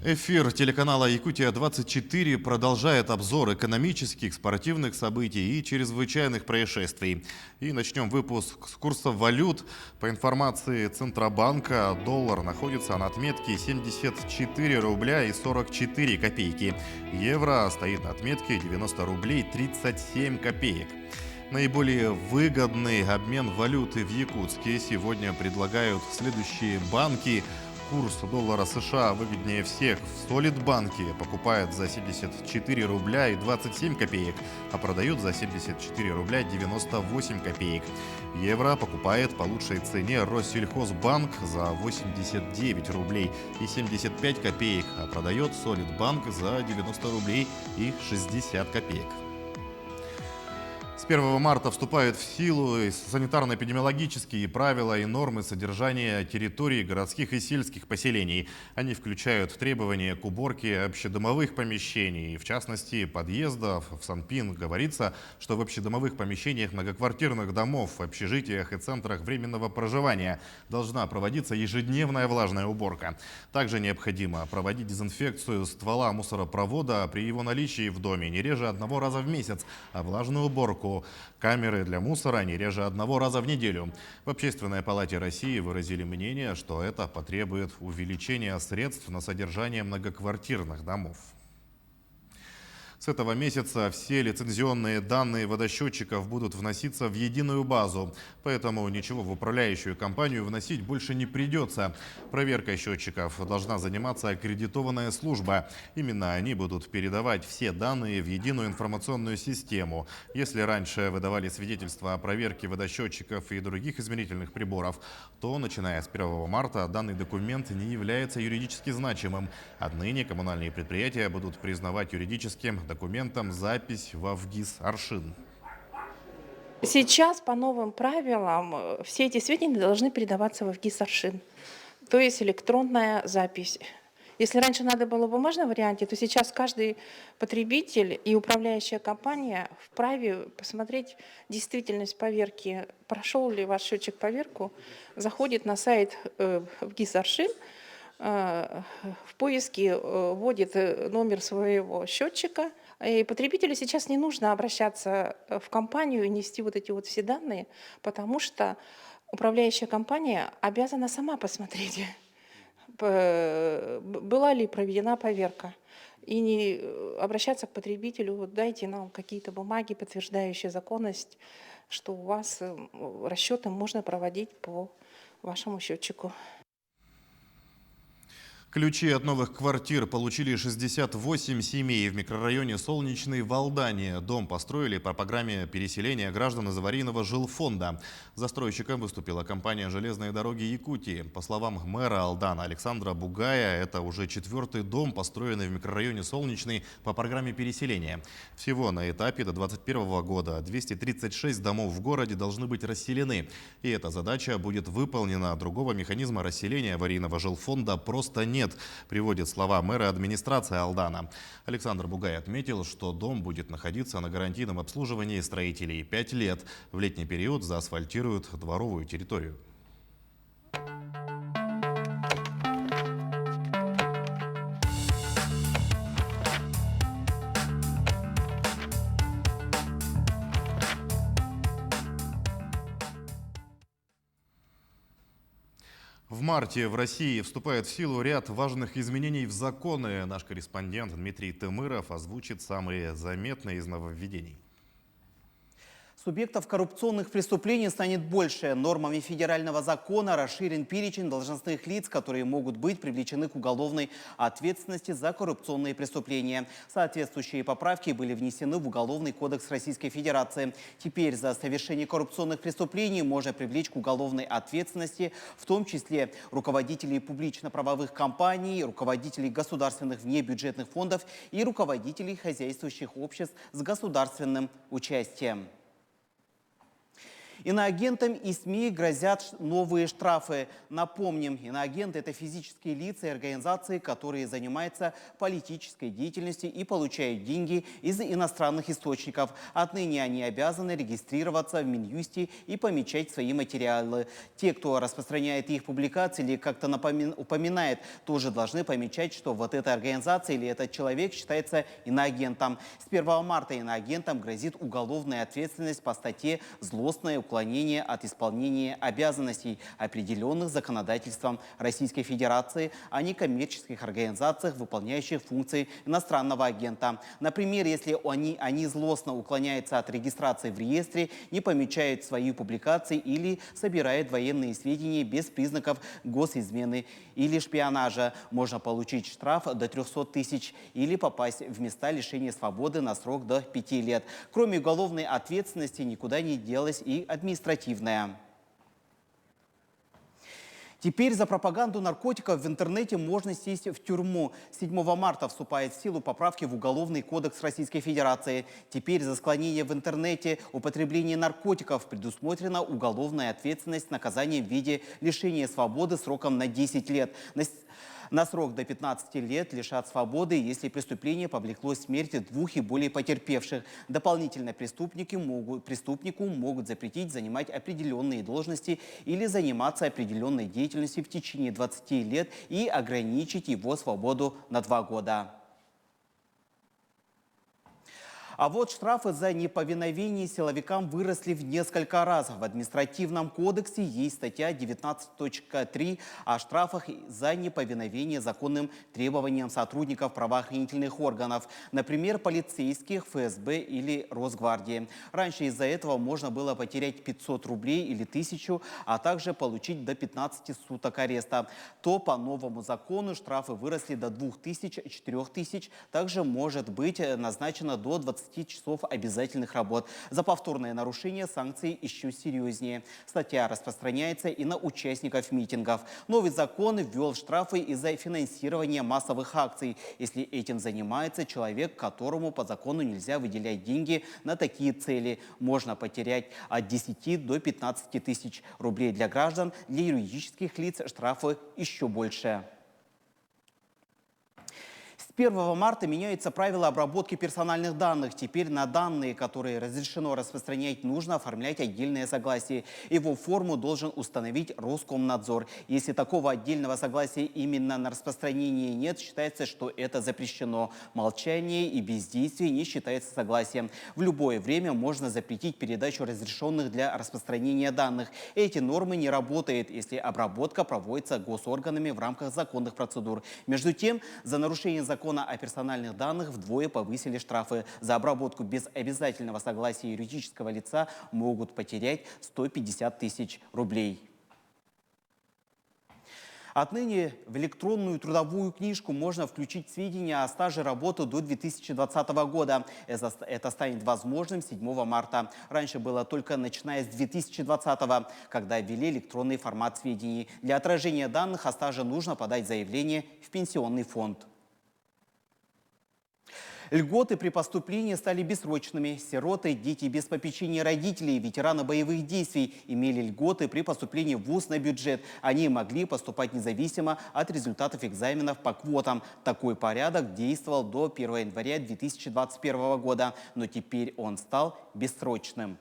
Эфир телеканала «Якутия-24» продолжает обзор экономических, спортивных событий и чрезвычайных происшествий. И начнем выпуск с курса валют. По информации Центробанка, доллар находится на отметке 74 рубля и 44 копейки. Евро стоит на отметке 90 рублей 37 копеек. Наиболее выгодный обмен валюты в Якутске сегодня предлагают следующие банки. Курс доллара США выгоднее всех в Солидбанке. Покупает за 74 рубля и 27 копеек, а продают за 74 рубля 98 копеек. Евро покупает по лучшей цене Россельхозбанк за 89 рублей и 75 копеек, а продает Солидбанк за 90 рублей и 60 копеек. С 1 марта вступают в силу санитарно-эпидемиологические правила и нормы содержания территорий городских и сельских поселений. Они включают требования к уборке общедомовых помещений. В частности, подъездов. В Санпин говорится, что в общедомовых помещениях многоквартирных домов, общежитиях и центрах временного проживания должна проводиться ежедневная влажная уборка. Также необходимо проводить дезинфекцию ствола мусоропровода при его наличии в доме не реже 1 раза в месяц, а влажную уборку камеры для мусора не реже 1 раза в неделю. В Общественной палате России выразили мнение, что это потребует увеличения средств на содержание многоквартирных домов. С этого месяца все лицензионные данные водосчетчиков будут вноситься в единую базу, поэтому ничего в управляющую компанию вносить больше не придется. Проверкой счетчиков должна заниматься аккредитованная служба. Именно они будут передавать все данные в единую информационную систему. Если раньше выдавали свидетельства о проверке водосчетчиков и других измерительных приборов, то, начиная с 1 марта, данный документ не является юридически значимым. Отныне коммунальные предприятия будут признавать юридическим документом запись во ВГИС «Аршин». Сейчас по новым правилам все эти сведения должны передаваться в ВГИС «Аршин», то есть электронная запись. Если раньше надо было в бумажном варианте, то сейчас каждый потребитель и управляющая компания вправе посмотреть действительность поверки, прошел ли ваш счетчик поверку, заходит на сайт ВГИС «Аршин», в поиске вводит номер своего счетчика. И потребителю сейчас не нужно обращаться в компанию и нести вот эти вот все данные, потому что управляющая компания обязана сама посмотреть, была ли проведена поверка. И не обращаться к потребителю: дайте нам какие-то бумаги, подтверждающие законность, что у вас расчеты можно проводить по вашему счетчику. Ключи от новых квартир получили 68 семей в микрорайоне Солнечный в Алдане. Дом построили по программе переселения граждан из аварийного жилфонда. Застройщиком выступила компания «Железные дороги Якутии». По словам мэра Алдана Александра Бугая, это уже 4-й дом, построенный в микрорайоне Солнечный по программе переселения. Всего на этапе до 2021 года 236 домов в городе должны быть расселены. И эта задача будет выполнена. Другого механизма расселения аварийного жилфонда просто нет, приводит слова мэра администрации Алдана. Александр Бугай отметил, что дом будет находиться на гарантийном обслуживании строителей 5 лет. В летний период заасфальтируют дворовую территорию. В марте в России вступает в силу ряд важных изменений в законы. Наш корреспондент Дмитрий Тымыров озвучит самые заметные из нововведений. Субъектов коррупционных преступлений станет больше. Нормами федерального закона расширен перечень должностных лиц, которые могут быть привлечены к уголовной ответственности за коррупционные преступления. Соответствующие поправки были внесены в Уголовный кодекс Российской Федерации. Теперь за совершение коррупционных преступлений можно привлечь к уголовной ответственности, в том числе руководителей публично-правовых компаний, руководителей государственных внебюджетных фондов и руководителей хозяйствующих обществ с государственным участием. Иноагентам и СМИ грозят новые штрафы. Напомним, иноагенты – это физические лица и организации, которые занимаются политической деятельностью и получают деньги из иностранных источников. Отныне они обязаны регистрироваться в Минюсте и помечать свои материалы. Те, кто распространяет их публикации или как-то упоминает, тоже должны помечать, что вот эта организация или этот человек считается иноагентом. С 1 марта иноагентам грозит уголовная ответственность по статье «Злостное уклонение от исполнения обязанностей, определенных законодательством Российской Федерации о некоммерческих организациях, выполняющих функции иностранного агента». Например, если они злостно уклоняются от регистрации в реестре, не помечают свои публикации или собирают военные сведения без признаков госизмены или шпионажа, можно получить штраф до 300 тысяч или попасть в места лишения свободы на срок до 5 лет. Кроме уголовной ответственности никуда не делась и административная. Теперь за пропаганду наркотиков в интернете можно сесть в тюрьму. 7 марта вступает в силу поправки в Уголовный кодекс Российской Федерации. Теперь за склонение в интернете употребление наркотиков предусмотрена уголовная ответственность, наказание в виде лишения свободы сроком на 10 лет. На срок до 15 лет лишат свободы, если преступление повлекло смерти 2 и более потерпевших. Дополнительно преступнику могут запретить занимать определенные должности или заниматься определенной деятельностью в течение 20 лет и ограничить его свободу на 2 года. А вот штрафы за неповиновение силовикам выросли в несколько раз. В административном кодексе есть статья 19.3 о штрафах за неповиновение законным требованиям сотрудников правоохранительных органов, например, полицейских, ФСБ или Росгвардии. Раньше из-за этого можно было потерять 500 рублей или 1000, а также получить до 15 суток ареста. То по новому закону штрафы выросли до 2000–4000, также может быть назначено до 20 часов обязательных работ. За повторное нарушение санкции еще серьезнее. Статья распространяется и на участников митингов. Новый закон ввел штрафы из-за финансирования массовых акций, если этим занимается человек, которому по закону нельзя выделять деньги на такие цели. Можно потерять от 10 до 15 тысяч рублей для граждан, для юридических лиц штрафы еще больше. С 1 марта меняются правила обработки персональных данных. Теперь на данные, которые разрешено распространять, нужно оформлять отдельное согласие. Его форму должен установить Роскомнадзор. Если такого отдельного согласия именно на распространение нет, считается, что это запрещено. Молчание и бездействие не считается согласием. В любое время можно запретить передачу разрешенных для распространения данных. Эти нормы не работают, если обработка проводится госорганами в рамках законных процедур. Между тем, за нарушение закона о персональных данных вдвое повысили штрафы. За обработку без обязательного согласия юридического лица могут потерять 150 тысяч рублей. Отныне в электронную трудовую книжку можно включить сведения о стаже работы до 2020 года. Это станет возможным 7 марта. Раньше было только начиная с 2020, когда ввели электронный формат сведений. Для отражения данных о стаже нужно подать заявление в пенсионный фонд. Льготы при поступлении стали бессрочными. Сироты, дети без попечения родителей, ветераны боевых действий имели льготы при поступлении в вуз на бюджет. Они могли поступать независимо от результатов экзаменов по квотам. Такой порядок действовал до 1 января 2021 года, но теперь он стал бессрочным.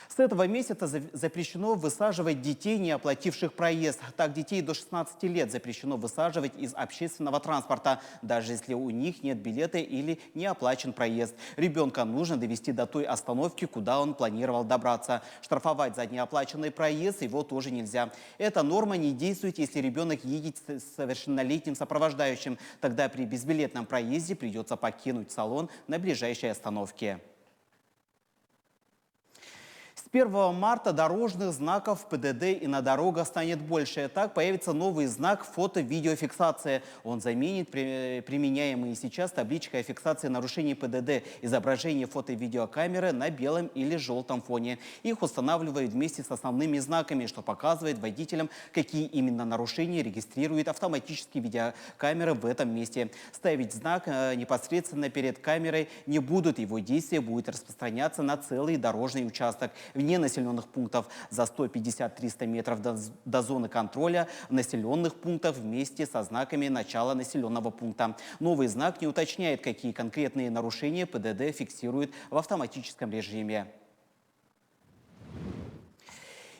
С этого месяца запрещено высаживать детей, не оплативших проезд. Так, детей до 16 лет запрещено высаживать из общественного транспорта, даже если у них нет билета или не оплачен проезд. Ребенка нужно довести до той остановки, куда он планировал добраться. Штрафовать за неоплаченный проезд его тоже нельзя. Эта норма не действует, если ребенок едет с совершеннолетним сопровождающим. Тогда при безбилетном проезде придется покинуть салон на ближайшей остановке. С 1 марта дорожных знаков ПДД и на дорогах станет больше. Так появится новый знак фото-видеофиксация. Он заменит применяемые сейчас табличкой о фиксации нарушений ПДД изображение фото-видеокамеры на белом или желтом фоне. Их устанавливают вместе с основными знаками, что показывает водителям, какие именно нарушения регистрирует автоматически видеокамеры в этом месте. Ставить знак непосредственно перед камерой не будут. Его действие будет распространяться на целый дорожный участок. Вне населенных пунктов за 150-300 метров до зоны контроля населенных пунктов вместе со знаками начала населенного пункта. Новый знак не уточняет, какие конкретные нарушения ПДД фиксирует в автоматическом режиме.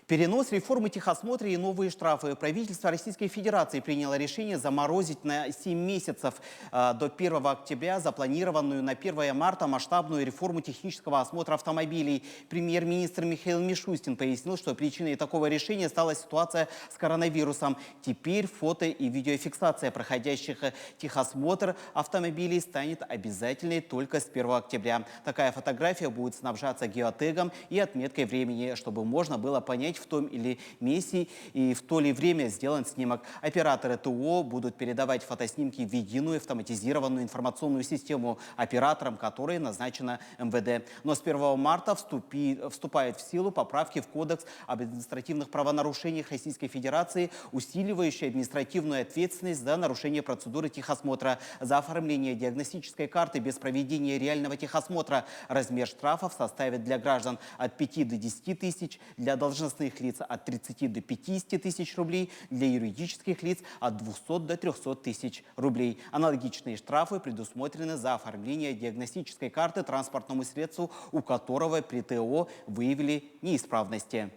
Перенос реформы техосмотра и новые штрафы. Правительство Российской Федерации приняло решение заморозить на 7 месяцев до 1 октября запланированную на 1 марта масштабную реформу технического осмотра автомобилей. Премьер-министр Михаил Мишустин пояснил, что причиной такого решения стала ситуация с коронавирусом. Теперь фото- и видеофиксация проходящих техосмотр автомобилей станет обязательной только с 1 октября. Такая фотография будет снабжаться геотегом и отметкой времени, чтобы можно было понять, в том или месте и в то ли время сделан снимок. Операторы ТО будут передавать фотоснимки в единую автоматизированную информационную систему, операторам которой назначено МВД. Но с 1 марта вступают в силу поправки в Кодекс об административных правонарушениях Российской Федерации, усиливающие административную ответственность за нарушение процедуры техосмотра, за оформление диагностической карты без проведения реального техосмотра. Размер штрафов составит для граждан от 5 до 10 тысяч, для должностных лиц от 30 до 50 тысяч рублей, для юридических лиц от 200 до 300 тысяч рублей. Аналогичные штрафы предусмотрены за оформление диагностической карты транспортному средству, у которого при ТО выявили неисправности.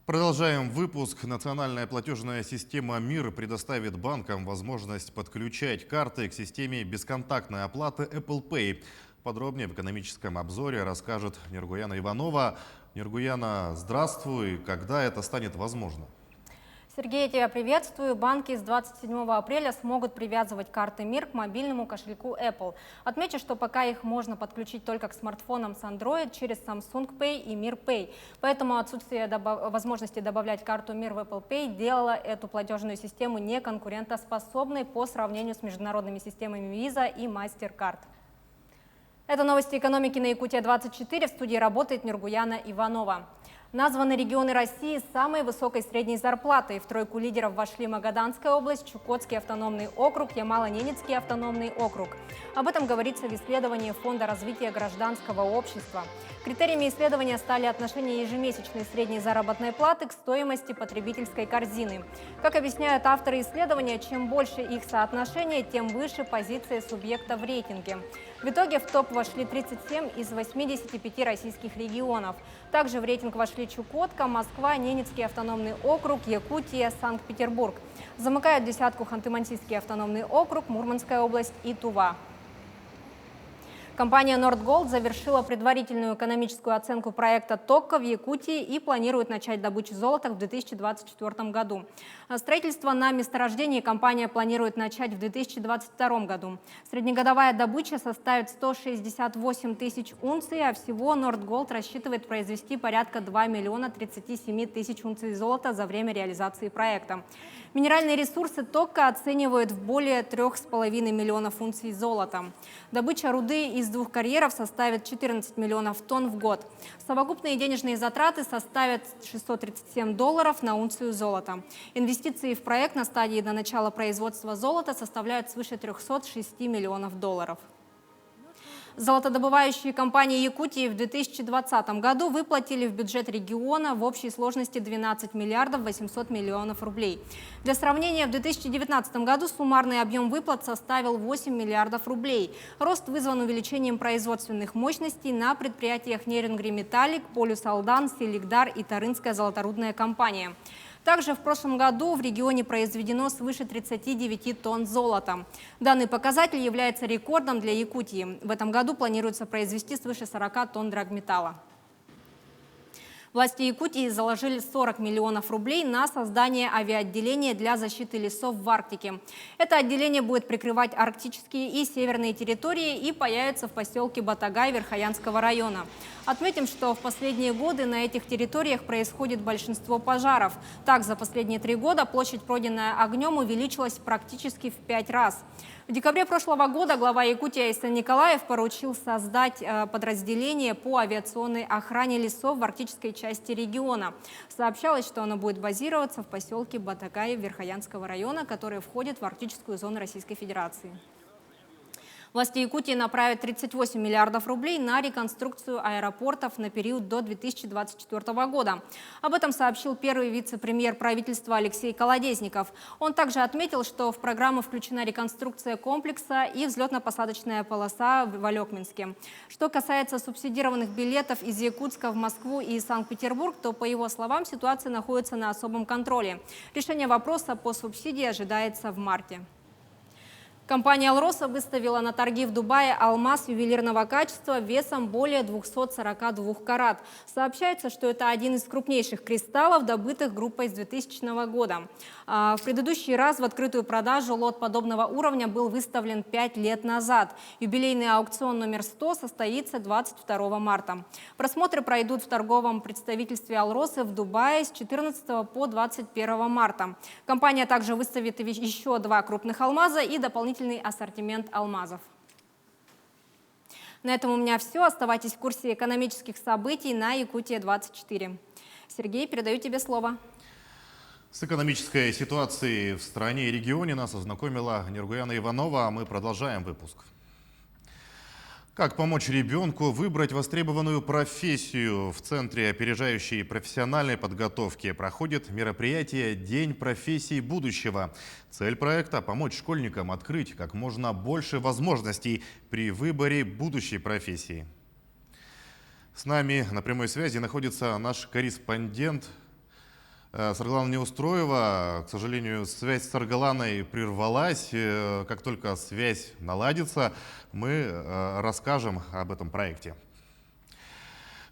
Продолжаем выпуск. Национальная платежная система МИР предоставит банкам возможность подключать карты к системе бесконтактной оплаты Apple Pay. Подробнее в экономическом обзоре расскажет Нургуяна Иванова. Нургуяна, здравствуй. Когда это станет возможно? Сергей, я тебя приветствую. Банки с 27 апреля смогут привязывать карты МИР к мобильному кошельку Apple. Отмечу, что пока их можно подключить только к смартфонам с Android через Samsung Pay и Mir Pay. Поэтому отсутствие возможности добавлять карту МИР в Apple Pay делало эту платежную систему неконкурентоспособной по сравнению с международными системами Visa и MasterCard. Это новости экономики на Якутия-24. В студии работает Нургуяна Иванова. Названы регионы России с самой высокой средней зарплатой. В тройку лидеров вошли Магаданская область, Чукотский автономный округ, Ямало-Ненецкий автономный округ. Об этом говорится в исследовании Фонда развития гражданского общества. Критериями исследования стали отношение ежемесячной средней заработной платы к стоимости потребительской корзины. Как объясняют авторы исследования, чем больше их соотношение, тем выше позиция субъекта в рейтинге. В итоге в топ вошли 37 из 85 российских регионов. Также в рейтинг вошли Чукотка, Москва, Ненецкий автономный округ, Якутия, Санкт-Петербург. Замыкают десятку Ханты-Мансийский автономный округ, Мурманская область и Тува. Компания Nordgold завершила предварительную экономическую оценку проекта Tokka в Якутии и планирует начать добычу золота в 2024 году. Строительство на месторождении компания планирует начать в 2022 году. Среднегодовая добыча составит 168 тысяч унций, а всего Nordgold рассчитывает произвести порядка 2 миллиона 37 тысяч унций золота за время реализации проекта. Минеральные ресурсы Tokka оценивают в более 3,5 миллионов унций золота. Добыча руды из 2 карьеров составит 14 миллионов тонн в год. Совокупные денежные затраты составят $637 на унцию золота. Инвестиции в проект на стадии до начала производства золота составляют свыше $306 миллионов. Золотодобывающие компании Якутии в 2020 году выплатили в бюджет региона в общей сложности 12 миллиардов 800 миллионов рублей. Для сравнения, в 2019 году суммарный объем выплат составил 8 миллиардов рублей. Рост вызван увеличением производственных мощностей на предприятиях Нерюнгри Металлик, Полюс Алдан, Селигдар и Тарынская золоторудная компания. Также в прошлом году в регионе произведено свыше 39 тонн золота. Данный показатель является рекордом для Якутии. В этом году планируется произвести свыше 40 тонн драгметалла. Власти Якутии заложили 40 миллионов рублей на создание авиаотделения для защиты лесов в Арктике. Это отделение будет прикрывать арктические и северные территории и появится в поселке Батагай Верхоянского района. Отметим, что в последние годы на этих территориях происходит большинство пожаров. Так, за последние 3 года площадь, пройденная огнем, увеличилась практически в 5 раз. В декабре прошлого года глава Якутии Айсен Николаев поручил создать подразделение по авиационной охране лесов в арктической части региона. Сообщалось, что оно будет базироваться в поселке Батагай Верхоянского района, который входит в арктическую зону Российской Федерации. Власти Якутии направят 38 миллиардов рублей на реконструкцию аэропортов на период до 2024 года. Об этом сообщил первый вице-премьер правительства Алексей Колодезников. Он также отметил, что в программу включена реконструкция комплекса и взлетно-посадочная полоса в Алекминске. Что касается субсидированных билетов из Якутска в Москву и Санкт-Петербург, то, по его словам, ситуация находится на особом контроле. Решение вопроса по субсидии ожидается в марте. Компания «Алроса» выставила на торги в Дубае алмаз ювелирного качества весом более 242 карат. Сообщается, что это один из крупнейших кристаллов, добытых группой с 2000 года. В предыдущий раз в открытую продажу лот подобного уровня был выставлен 5 лет назад. Юбилейный аукцион номер 100 состоится 22 марта. Просмотры пройдут в торговом представительстве «Алросы» в Дубае с 14 по 21 марта. Компания также выставит еще 2 крупных алмаза и дополнительный ассортимент алмазов. На этом у меня все. Оставайтесь в курсе экономических событий на Якутия-24. Сергей, передаю тебе слово. С экономической ситуацией в стране и регионе нас ознакомила Нургуяна Иванова. Мы продолжаем выпуск. Как помочь ребенку выбрать востребованную профессию? В Центре опережающей профессиональной подготовки проходит мероприятие «День профессий будущего». Цель проекта – помочь школьникам открыть как можно больше возможностей при выборе будущей профессии. С нами на прямой связи находится наш корреспондент Саргалана Неустроева. К сожалению, связь с Саргаланой прервалась. Как только связь наладится, мы расскажем об этом проекте.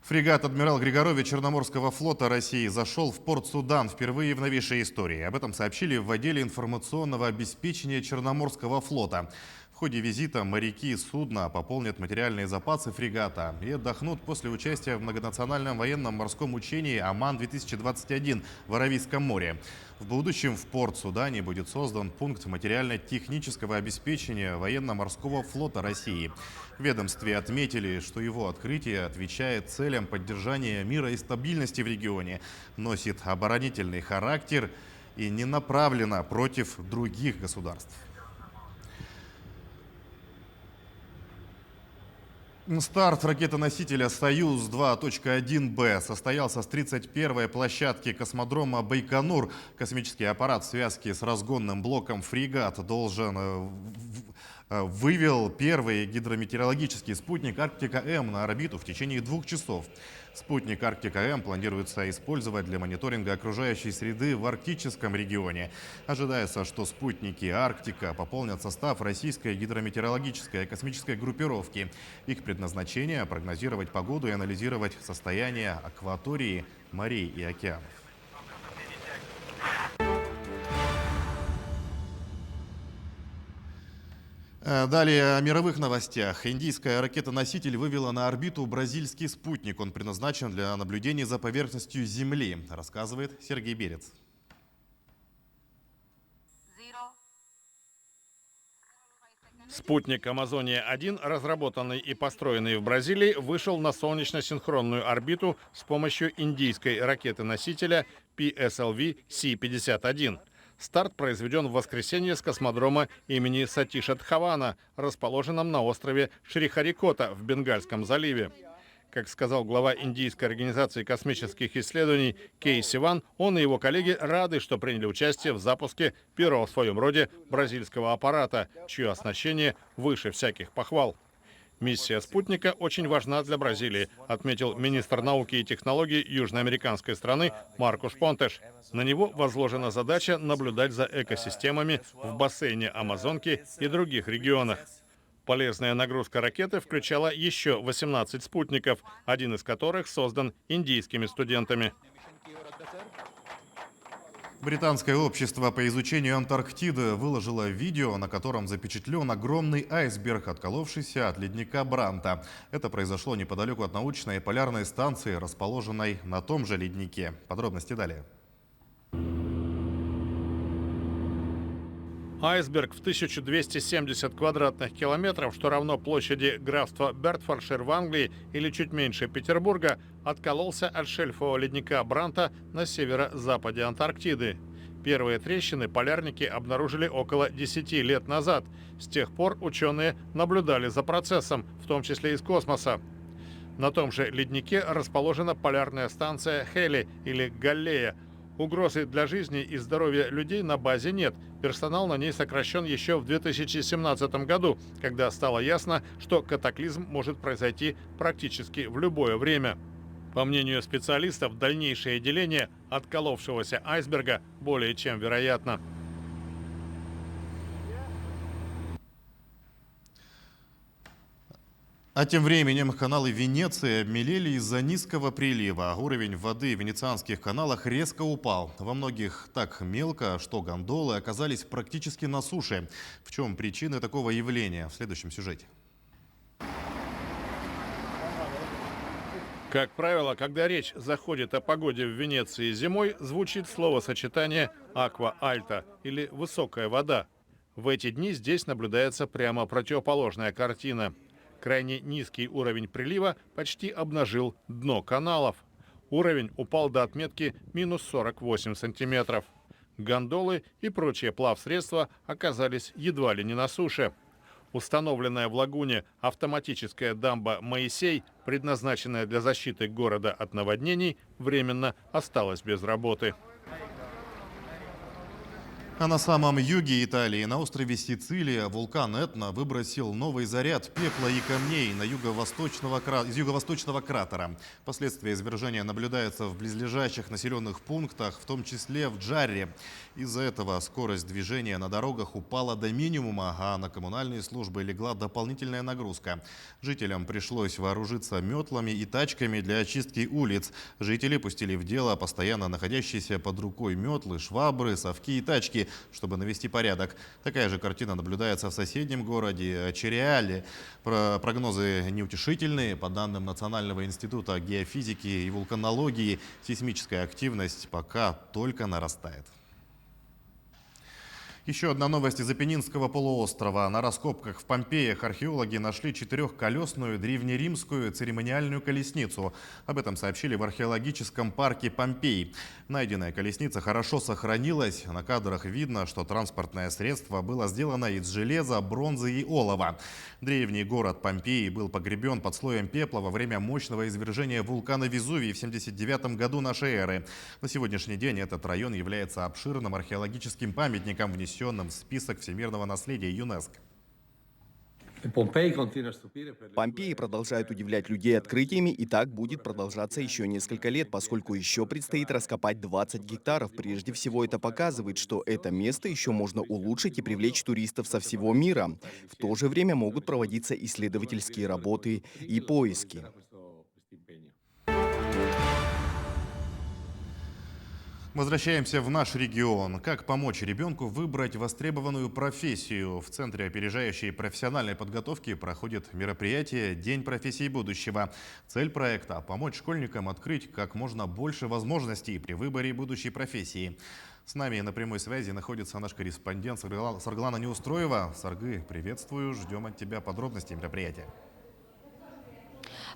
Фрегат «Адмирал Григорович» Черноморского флота России зашел в порт Судан впервые в новейшей истории. Об этом сообщили в отделе информационного обеспечения Черноморского флота. В ходе визита моряки судна пополнят материальные запасы фрегата и отдохнут после участия в многонациональном военном морском учении «Оман-2021» в Аравийском море. В будущем в порт Судане будет создан пункт материально-технического обеспечения военно-морского флота России. В ведомстве отметили, что его открытие отвечает целям поддержания мира и стабильности в регионе, носит оборонительный характер и не направлено против других государств. Старт ракетоносителя «Союз-2.1Б» состоялся с 31-й площадки космодрома Байконур. Космический аппарат в связке с разгонным блоком «Фрегат» вывел первый гидрометеорологический спутник «Арктика-М» на орбиту в течение 2 часов. Спутник «Арктика-М» планируется использовать для мониторинга окружающей среды в арктическом регионе. Ожидается, что спутники «Арктика» пополнят состав российской гидрометеорологической и космической группировки. Их предназначение – прогнозировать погоду и анализировать состояние акватории, морей и океанов. Далее о мировых новостях. Индийская ракета-носитель вывела на орбиту бразильский спутник. Он предназначен для наблюдений за поверхностью Земли, рассказывает Сергей Берец. Спутник «Амазония-1», разработанный и построенный в Бразилии, вышел на солнечно-синхронную орбиту с помощью индийской ракеты-носителя PSLV-C-51. Старт произведен в воскресенье с космодрома имени Сатиша Дхавана, расположенном на острове Шрихарикота в Бенгальском заливе. Как сказал глава Индийской организации космических исследований Кей Сиван, он и его коллеги рады, что приняли участие в запуске первого в своем роде бразильского аппарата, чье оснащение выше всяких похвал. Миссия спутника очень важна для Бразилии, отметил министр науки и технологий южноамериканской страны Маркус Понтеш. На него возложена задача наблюдать за экосистемами в бассейне Амазонки и других регионах. Полезная нагрузка ракеты включала еще 18 спутников, один из которых создан индийскими студентами. Британское общество по изучению Антарктиды выложило видео, на котором запечатлен огромный айсберг, отколовшийся от ледника Бранта. Это произошло неподалеку от научной полярной станции, расположенной на том же леднике. Подробности далее. Айсберг в 1270 квадратных километров, что равно площади графства Бертфордшир в Англии или чуть меньше Петербурга, откололся от шельфового ледника Бранта на северо-западе Антарктиды. Первые трещины полярники обнаружили около 10 лет назад. С тех пор ученые наблюдали за процессом, в том числе из космоса. На том же леднике расположена полярная станция Хели или Галлея. Угрозы для жизни и здоровья людей на базе нет. Персонал на ней сокращен еще в 2017 году, когда стало ясно, что катаклизм может произойти практически в любое время. По мнению специалистов, дальнейшее деление отколовшегося айсберга более чем вероятно. А тем временем каналы Венеции обмелели из-за низкого прилива. Уровень воды в венецианских каналах резко упал. Во многих так мелко, что гондолы оказались практически на суше. В чем причины такого явления? В следующем сюжете. Как правило, когда речь заходит о погоде в Венеции зимой, звучит словосочетание «аква-альта» или «высокая вода». В эти дни здесь наблюдается прямо противоположная картина. Крайне низкий уровень прилива почти обнажил дно каналов. Уровень упал до отметки минус 48 сантиметров. Гондолы и прочие плавсредства оказались едва ли не на суше. Установленная в лагуне автоматическая дамба «Моисей», предназначенная для защиты города от наводнений, временно осталась без работы. А на самом юге Италии, на острове Сицилия, вулкан Этна выбросил новый заряд пепла и камней из юго-восточного кратера. Последствия извержения наблюдаются в близлежащих населенных пунктах, в том числе в Джарре. Из-за этого скорость движения на дорогах упала до минимума, а на коммунальные службы легла дополнительная нагрузка. Жителям пришлось вооружиться метлами и тачками для очистки улиц. Жители пустили в дело постоянно находящиеся под рукой метлы, швабры, совки и тачки, чтобы навести порядок. Такая же картина наблюдается в соседнем городе Чиреале. Прогнозы неутешительные. По данным Национального института геофизики и вулканологии, сейсмическая активность пока только нарастает. Еще одна новость из Апеннинского полуострова. На раскопках в Помпеях археологи нашли четырехколесную древнеримскую церемониальную колесницу. Об этом сообщили в археологическом парке Помпей. Найденная колесница хорошо сохранилась. На кадрах видно, что транспортное средство было сделано из железа, бронзы и олова. Древний город Помпеи был погребен под слоем пепла во время мощного извержения вулкана Везувий в 79 году нашей эры. На сегодняшний день этот район является обширным археологическим памятником, внесенным в список всемирного наследия ЮНЕСКО. Помпеи продолжают удивлять людей открытиями, и так будет продолжаться еще несколько лет, поскольку еще предстоит раскопать 20 гектаров. Прежде всего, это показывает, что это место еще можно улучшить и привлечь туристов со всего мира. В то же время могут проводиться исследовательские работы и поиски. Возвращаемся в наш регион. Как помочь ребенку выбрать востребованную профессию? В Центре опережающей профессиональной подготовки проходит мероприятие «День профессий будущего». Цель проекта – помочь школьникам открыть как можно больше возможностей при выборе будущей профессии. С нами на прямой связи находится наш корреспондент Сарглана Неустроева. Саргы, приветствую, ждем от тебя подробностей мероприятия.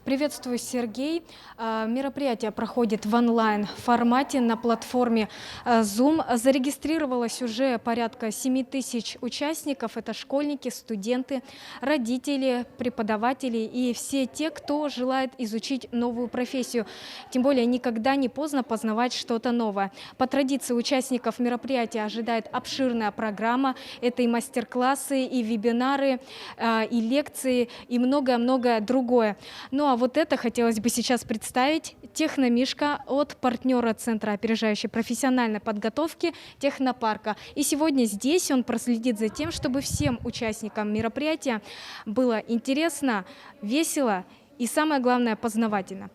Приветствую, Сергей. Мероприятие проходит в онлайн-формате на платформе Zoom. Зарегистрировалось уже порядка 7 тысяч участников. Это школьники, студенты, родители, преподаватели и все те, кто желает изучить новую профессию. Тем более никогда не поздно познавать что-то новое. По традиции участников мероприятия ожидает обширная программа. Это и мастер-классы, и вебинары, и лекции, и многое-многое другое. Ну а а вот это хотелось бы сейчас представить. Техномишка от партнера Центра опережающей профессиональной подготовки Технопарка. И сегодня здесь он проследит за тем, чтобы всем участникам мероприятия было интересно, весело и, самое главное, познавательно.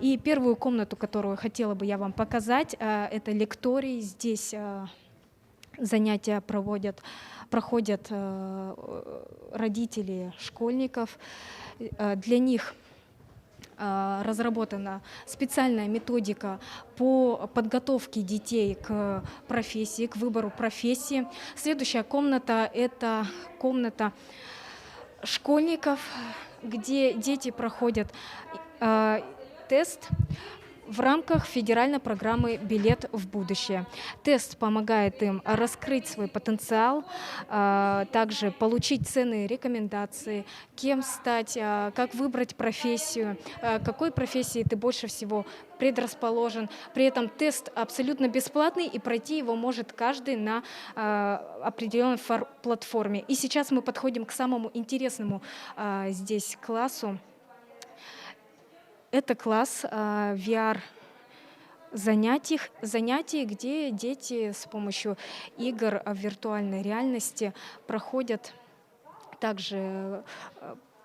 И первую комнату, которую хотела бы я вам показать, это лекторий. Здесь занятия проходят родители школьников. Для них разработана специальная методика по подготовке детей к профессии, к выбору профессии. Следующая комната – это комната школьников, где дети проходят тест в рамках федеральной программы «Билет в будущее». Тест помогает им раскрыть свой потенциал, также получить ценные рекомендации, кем стать, как выбрать профессию, какой профессии ты больше всего предрасположен. При этом тест абсолютно бесплатный, и пройти его может каждый на определенной платформе. И сейчас мы подходим к самому интересному здесь классу. Это класс VR-занятий, где дети с помощью игр в виртуальной реальности проходят также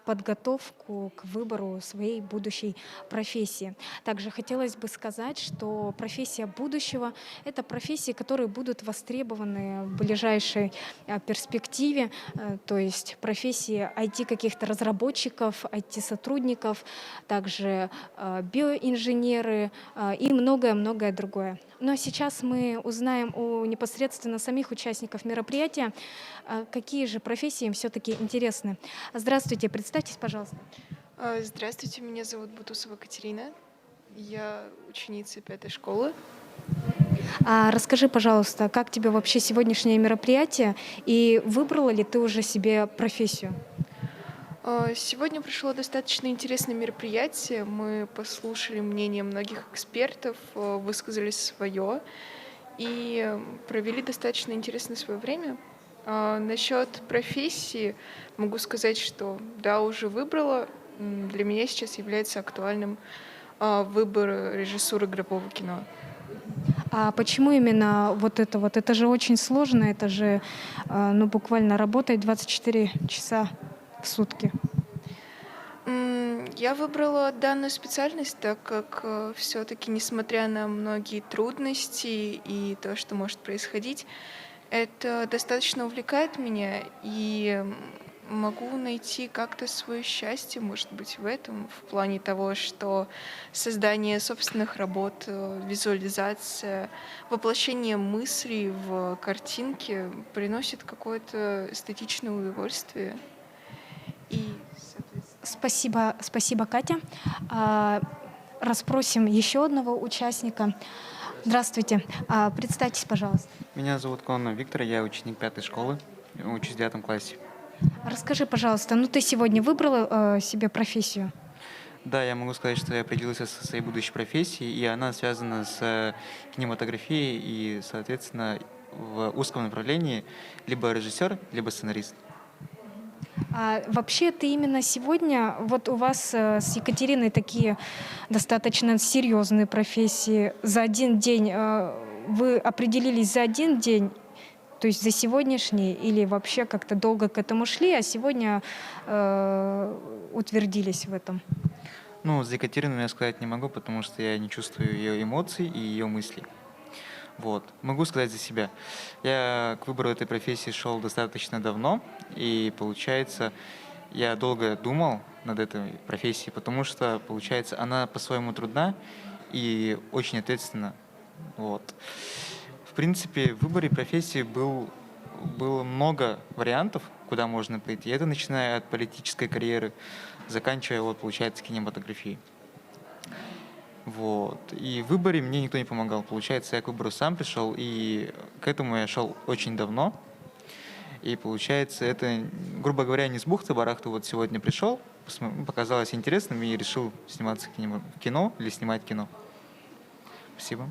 подготовку к выбору своей будущей профессии. Также хотелось бы сказать, что профессия будущего – это профессии, которые будут востребованы в ближайшей перспективе, то есть профессии IT каких-то разработчиков, IT-сотрудников, также биоинженеры и многое-многое другое. Но сейчас мы узнаем у непосредственно самих участников мероприятия, какие же профессии им все-таки интересны. Здравствуйте, представьтесь, пожалуйста. Здравствуйте, меня зовут Бутусова Катерина. Я ученица 5-й школы. Расскажи, пожалуйста, как тебе вообще сегодняшнее мероприятие и выбрала ли ты уже себе профессию? Сегодня прошло достаточно интересное мероприятие. Мы послушали мнение многих экспертов, высказали свое и провели достаточно интересное свое время. Насчет профессии могу сказать, что да, уже выбрала. Для меня сейчас является актуальным выбор режиссуры игрового кино. А почему именно вот это вот? Это же очень сложно, это же буквально работать 24 часа в сутки. Я выбрала данную специальность, так как все-таки, несмотря на многие трудности и то, что может происходить, это достаточно увлекает меня, и могу найти как-то свое счастье, может быть, в этом, в плане того, что создание собственных работ, визуализация, воплощение мыслей в картинке приносит какое-то эстетичное удовольствие. И, Спасибо, Катя. Расспросим еще одного участника. Здравствуйте. Представьтесь, пожалуйста. Меня зовут Кононов Виктор, я ученик 5-й школы, учусь в 9 классе. Расскажи, пожалуйста, ты сегодня выбрала себе профессию? Да, я могу сказать, что я определился со своей будущей профессией, и она связана с кинематографией и, соответственно, в узком направлении либо режиссер, либо сценарист. Вообще ты именно сегодня, вот у вас с Екатериной такие достаточно серьезные профессии. За один день вы определились за один день, то есть за сегодняшний, или вообще как-то долго к этому шли, а сегодня утвердились в этом? За Екатерину я сказать не могу, потому что я не чувствую ее эмоций и ее мыслей. Могу сказать за себя. Я к выбору этой профессии шел достаточно давно, и, получается, я долго думал над этой профессией, потому что, получается, она по-своему трудна и очень ответственна. В принципе, в выборе профессии было много вариантов, куда можно пойти. Это начиная от политической карьеры, заканчивая, получается, кинематографией. И в выборе мне никто не помогал. Получается, я к выбору сам пришел, и к этому я шел очень давно. И получается, это, грубо говоря, не с бухты-барахты сегодня пришел, показалось интересным и решил сниматься в кино или снимать кино. Спасибо.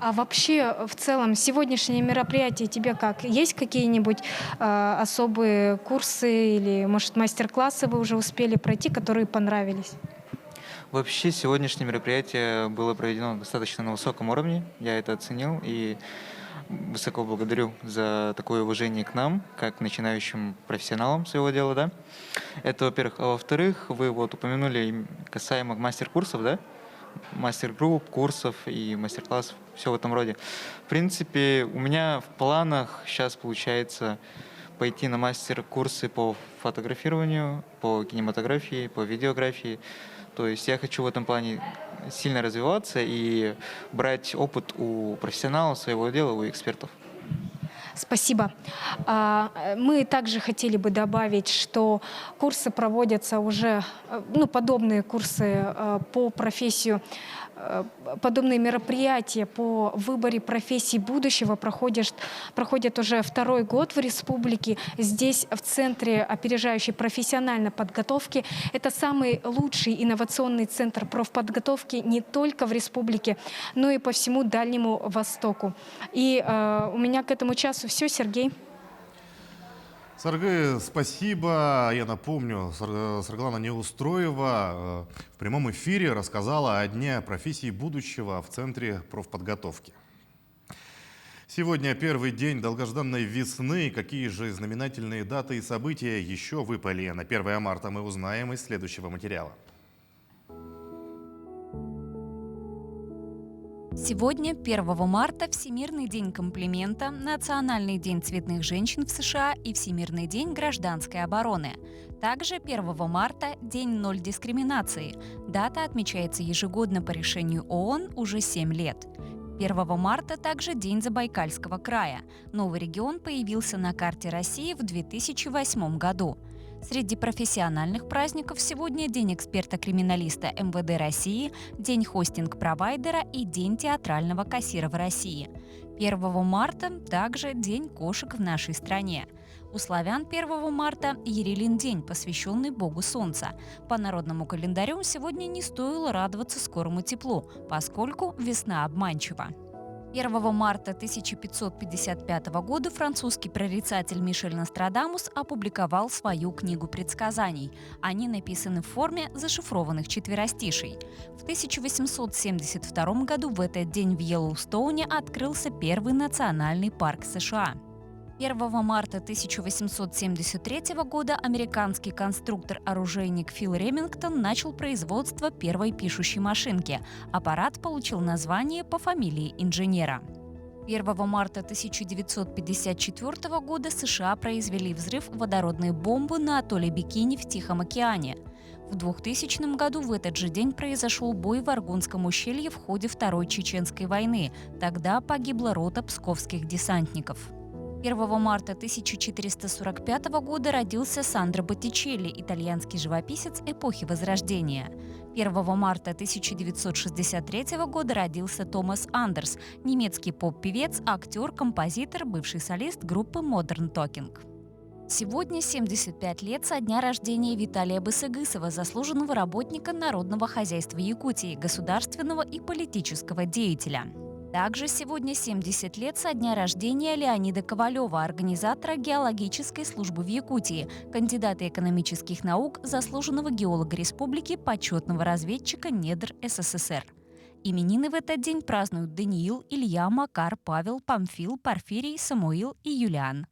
А вообще, в целом, сегодняшнее мероприятие тебе как? Есть какие-нибудь особые курсы или, может, мастер-классы вы уже успели пройти, которые понравились? Вообще, сегодняшнее мероприятие было проведено достаточно на высоком уровне. Я это оценил и высоко благодарю за такое уважение к нам, как начинающим профессионалам своего дела, да. Это, во-первых. А во-вторых, вы вот упомянули касаемо мастер-курсов, да? Мастер-групп, курсов и мастер-классов, все в этом роде. В принципе, у меня в планах сейчас получается пойти на мастер-курсы по фотографированию, по кинематографии, по видеографии. То есть я хочу в этом плане сильно развиваться и брать опыт у профессионалов своего дела, у экспертов. Спасибо. Мы также хотели бы добавить, что курсы проводятся уже, подобные курсы по профессию, подобные мероприятия по выборе профессии будущего проходят уже 2-й год в республике. Здесь, в Центре опережающей профессиональной подготовки, это самый лучший инновационный центр профподготовки не только в республике, но и по всему Дальнему Востоку. И у меня к этому часу все, Сергей. Сергей, спасибо. Я напомню, Сарглана Неустроева в прямом эфире рассказала о Дне профессии будущего в Центре профподготовки. Сегодня первый день долгожданной весны. Какие же знаменательные даты и события еще выпали на 1 марта, мы узнаем из следующего материала. Сегодня, 1 марта, Всемирный день комплимента, Национальный день цветных женщин в США и Всемирный день гражданской обороны. Также 1 марта – День ноль дискриминации. Дата отмечается ежегодно по решению ООН уже 7 лет. 1 марта также День Забайкальского края. Новый регион появился на карте России в 2008 году. Среди профессиональных праздников сегодня День эксперта-криминалиста МВД России, День хостинг-провайдера и День театрального кассира в России. 1 марта также День кошек в нашей стране. У славян 1 марта Ярилин день, посвященный Богу Солнца. По народному календарю сегодня не стоило радоваться скорому теплу, поскольку весна обманчива. 1 марта 1555 года французский прорицатель Мишель Нострадамус опубликовал свою книгу предсказаний. Они написаны в форме зашифрованных четверостишей. В 1872 году в этот день в Йеллоустоуне открылся первый национальный парк США. 1 марта 1873 года американский конструктор-оружейник Фил Ремингтон начал производство первой пишущей машинки. Аппарат получил название по фамилии инженера. 1 марта 1954 года США произвели взрыв водородной бомбы на атолле Бикини в Тихом океане. В 2000 году в этот же день произошел бой в Аргунском ущелье в ходе Второй Чеченской войны. Тогда погибла рота псковских десантников. 1 марта 1445 года родился Сандро Боттичелли, итальянский живописец эпохи Возрождения. 1 марта 1963 года родился Томас Андерс, немецкий поп-певец, актер, композитор, бывший солист группы Modern Talking. Сегодня 75 лет со дня рождения Виталия Бысыгысова, заслуженного работника народного хозяйства Якутии, государственного и политического деятеля. Также сегодня 70 лет со дня рождения Леонида Ковалева, организатора геологической службы в Якутии, кандидата экономических наук, заслуженного геолога республики, почетного разведчика недр СССР. Именины в этот день празднуют Даниил, Илья, Макар, Павел, Памфил, Порфирий, Самуил и Юлиан.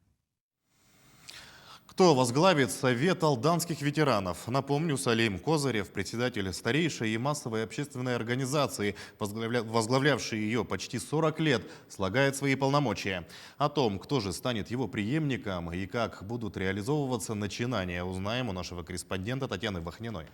Кто возглавит Совет алданских ветеранов? Напомню, Салим Козырев, председатель старейшей и массовой общественной организации, возглавлявший ее почти 40 лет, слагает свои полномочия. О том, кто же станет его преемником и как будут реализовываться начинания, узнаем у нашего корреспондента Татьяны Вахниной.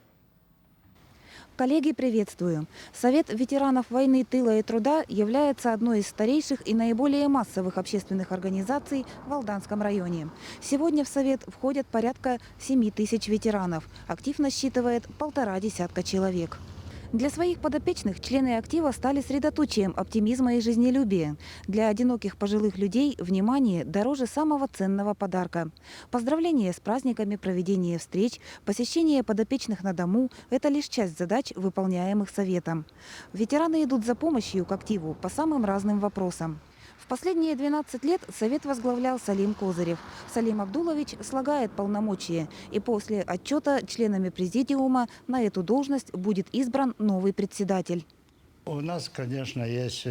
Коллеги, приветствую! Совет ветеранов войны, тыла и труда является одной из старейших и наиболее массовых общественных организаций в Алданском районе. Сегодня в Совет входят порядка 7 тысяч ветеранов. Актив насчитывает 1,5 десятка человек. Для своих подопечных члены актива стали средоточием оптимизма и жизнелюбия. Для одиноких пожилых людей внимание дороже самого ценного подарка. Поздравления с праздниками, проведение встреч, посещение подопечных на дому – это лишь часть задач, выполняемых Советом. Ветераны идут за помощью к активу по самым разным вопросам. В последние 12 лет Совет возглавлял Салим Козырев. Салим Абдулович слагает полномочия, и после отчета членами президиума на эту должность будет избран новый председатель. У нас, конечно, есть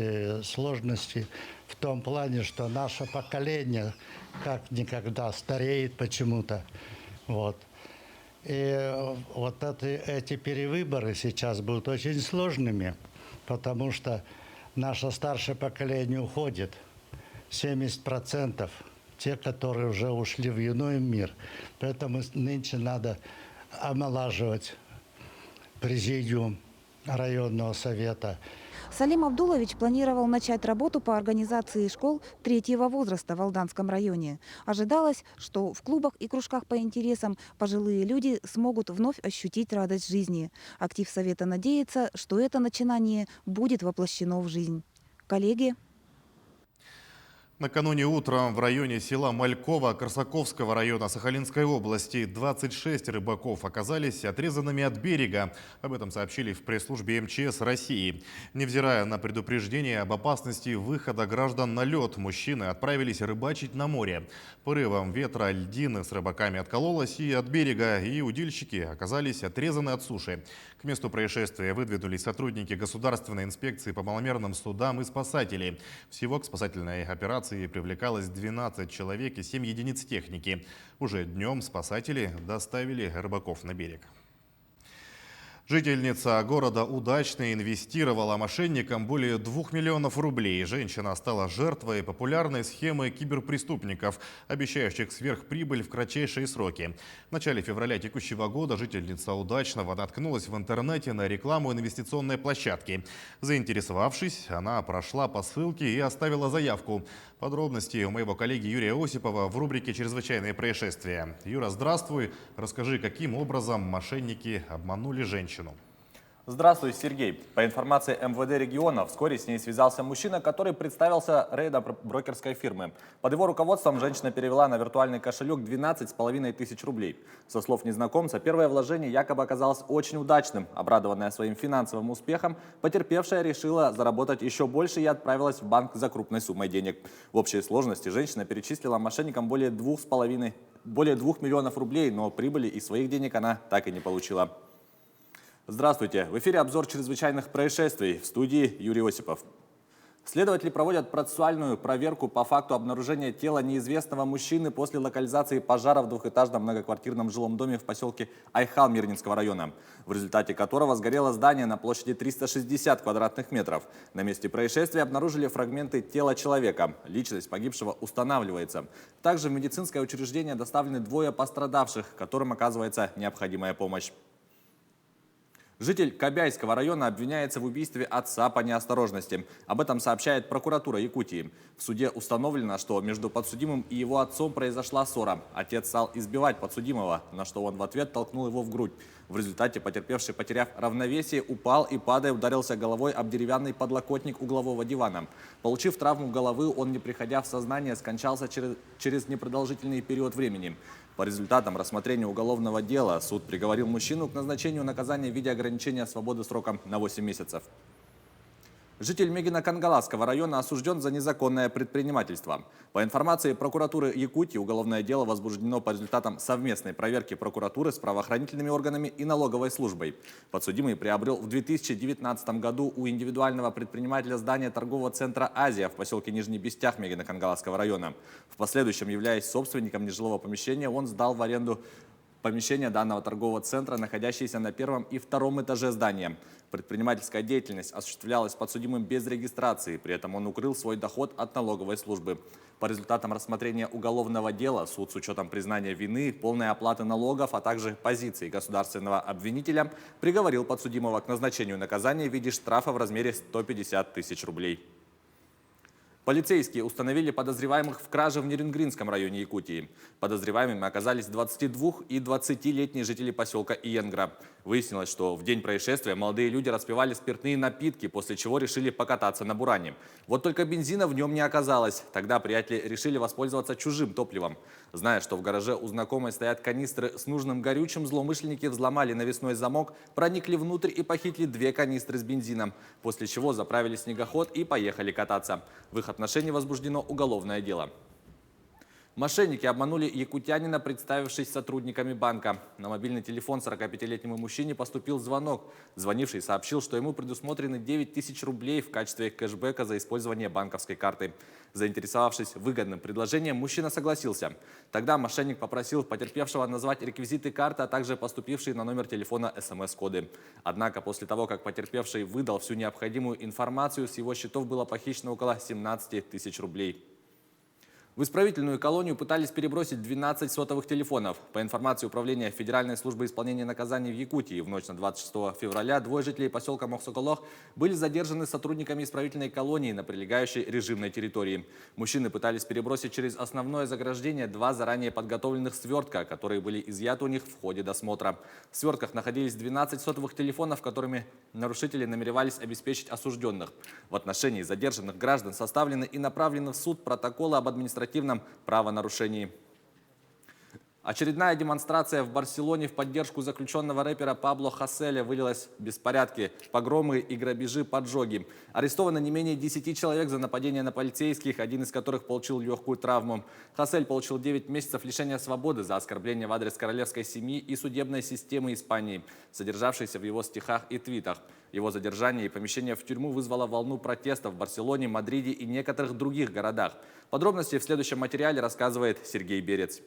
сложности в том плане, что наше поколение как никогда стареет почему-то. Вот. И вот эти перевыборы сейчас будут очень сложными, потому что наше старшее поколение уходит. 70% те, которые уже ушли в иной мир. Поэтому нынче надо омолаживать президиум районного совета. Салим Абдулович планировал начать работу по организации школ третьего возраста в Алданском районе. Ожидалось, что в клубах и кружках по интересам пожилые люди смогут вновь ощутить радость жизни. Актив Совета надеется, что это начинание будет воплощено в жизнь. Коллеги. Накануне утром в районе села Малькова Корсаковского района Сахалинской области 26 рыбаков оказались отрезанными от берега. Об этом сообщили в пресс-службе МЧС России. Невзирая на предупреждение об опасности выхода граждан на лед, мужчины отправились рыбачить на море. Порывом ветра льдины с рыбаками откололась и от берега, и удильщики оказались отрезаны от суши. К месту происшествия выдвинулись сотрудники Государственной инспекции по маломерным судам и спасатели. Всего к спасательной операции привлекалось 12 человек и 7 единиц техники. Уже днем спасатели доставили рыбаков на берег. Жительница города Удачный инвестировала мошенникам более 2 миллионов рублей. Женщина стала жертвой популярной схемы киберпреступников, обещающих сверхприбыль в кратчайшие сроки. В начале февраля текущего года жительница Удачного наткнулась в интернете на рекламу инвестиционной площадки. Заинтересовавшись, она прошла по ссылке и оставила заявку. Подробности у моего коллеги Юрия Осипова в рубрике «Чрезвычайные происшествия». Юра, здравствуй. Расскажи, каким образом мошенники обманули женщину? Здравствуй, Сергей. По информации МВД региона, вскоре с ней связался мужчина, который представился рейдом брокерской фирмы. Под его руководством женщина перевела на виртуальный кошелек 12,5 тысяч рублей. Со слов незнакомца, первое вложение якобы оказалось очень удачным. Обрадованная своим финансовым успехом, потерпевшая решила заработать еще больше и отправилась в банк за крупной суммой денег. В общей сложности женщина перечислила мошенникам более 2 миллионов рублей, но прибыли из своих денег она так и не получила. Здравствуйте! В эфире обзор чрезвычайных происшествий. В студии Юрий Осипов. Следователи проводят процессуальную проверку по факту обнаружения тела неизвестного мужчины после локализации пожара в двухэтажном многоквартирном жилом доме в поселке Айхал Мирнинского района, в результате которого сгорело здание на площади 360 квадратных метров. На месте происшествия обнаружили фрагменты тела человека. Личность погибшего устанавливается. Также в медицинское учреждение доставлены 2 пострадавших, которым оказывается необходимая помощь. Житель Кобяйского района обвиняется в убийстве отца по неосторожности. Об этом сообщает прокуратура Якутии. В суде установлено, что между подсудимым и его отцом произошла ссора. Отец стал избивать подсудимого, на что он в ответ толкнул его в грудь. В результате потерпевший, потеряв равновесие, упал и, падая, ударился головой об деревянный подлокотник углового дивана. Получив травму головы, он, не приходя в сознание, скончался через непродолжительный период времени. По результатам рассмотрения уголовного дела суд приговорил мужчину к назначению наказания в виде ограничения свободы сроком на 8 месяцев. Житель Мегино-Кангаласского района осужден за незаконное предпринимательство. По информации прокуратуры Якутии, уголовное дело возбуждено по результатам совместной проверки прокуратуры с правоохранительными органами и налоговой службой. Подсудимый приобрел в 2019 году у индивидуального предпринимателя здание торгового центра «Азия» в поселке Нижний Бестях Мегино-Кангаласского района. В последующем, являясь собственником нежилого помещения, он сдал в аренду помещение данного торгового центра, находящееся на 1 и 2 этаже здания. Предпринимательская деятельность осуществлялась подсудимым без регистрации, при этом он укрыл свой доход от налоговой службы. По результатам рассмотрения уголовного дела суд с учетом признания вины, полной оплаты налогов, а также позиции государственного обвинителя приговорил подсудимого к назначению наказания в виде штрафа в размере 150 тысяч рублей. Полицейские установили подозреваемых в краже в Нерюнгринском районе Якутии. Подозреваемыми оказались 22 и 20-летние жители поселка Иенгра. Выяснилось, что в день происшествия молодые люди распивали спиртные напитки, после чего решили покататься на буране. Вот только бензина в нем не оказалось. Тогда приятели решили воспользоваться чужим топливом. Зная, что в гараже у знакомой стоят канистры с нужным горючим, злоумышленники взломали навесной замок, проникли внутрь и похитили 2 канистры с бензином, после чего заправили снегоход и поехали кататься. В их отношении возбуждено уголовное дело. Мошенники обманули якутянина, представившись сотрудниками банка. На мобильный телефон 45-летнему мужчине поступил звонок. Звонивший сообщил, что ему предусмотрены 9 тысяч рублей в качестве кэшбэка за использование банковской карты. Заинтересовавшись выгодным предложением, мужчина согласился. Тогда мошенник попросил потерпевшего назвать реквизиты карты, а также поступившие на номер телефона СМС-коды. Однако после того, как потерпевший выдал всю необходимую информацию, с его счетов было похищено около 17 тысяч рублей. В исправительную колонию пытались перебросить 12 сотовых телефонов. По информации Управления Федеральной службы исполнения наказаний в Якутии, в ночь на 26 февраля 2 жителей поселка Мохсоколох были задержаны сотрудниками исправительной колонии на прилегающей режимной территории. Мужчины пытались перебросить через основное заграждение 2 заранее подготовленных свертка, которые были изъяты у них в ходе досмотра. В свертках находились 12 сотовых телефонов, которыми нарушители намеревались обеспечить осужденных. В отношении задержанных граждан составлены и направлены в суд протоколы об административном правонарушении. Очередная демонстрация в Барселоне в поддержку заключенного рэпера Пабло Хаселя вылилась в беспорядки, погромы и грабежи, поджоги. Арестовано не менее 10 человек за нападение на полицейских, один из которых получил легкую травму. Хасель получил 9 месяцев лишения свободы за оскорбление в адрес королевской семьи и судебной системы Испании, содержавшейся в его стихах и твитах. Его задержание и помещение в тюрьму вызвало волну протестов в Барселоне, Мадриде и некоторых других городах. Подробности в следующем материале рассказывает Сергей Берец.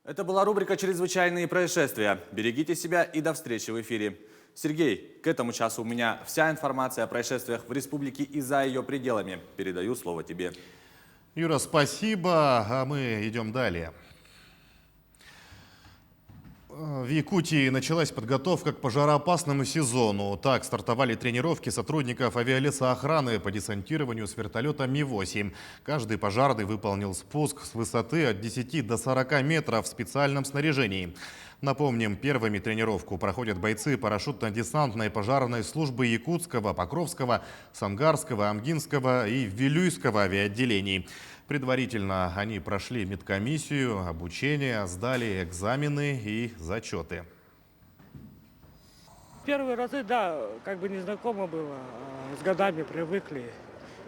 Это была рубрика «Чрезвычайные происшествия». Берегите себя и до встречи в эфире. Сергей, к этому часу у меня вся информация о происшествиях в республике и за ее пределами. Передаю слово тебе. Юра, спасибо, а мы идем далее. В Якутии началась подготовка к пожароопасному сезону. Так стартовали тренировки сотрудников авиалесоохраны по десантированию с вертолета Ми-8. Каждый пожарный выполнил спуск с высоты от 10 до 40 метров в специальном снаряжении. Напомним, первыми тренировку проходят бойцы парашютно-десантной пожарной службы Якутского, Покровского, Сангарского, Амгинского и Вилюйского авиаотделений. Предварительно они прошли медкомиссию, обучение, сдали экзамены и зачеты. Первые разы, да, как бы незнакомо было, с годами привыкли,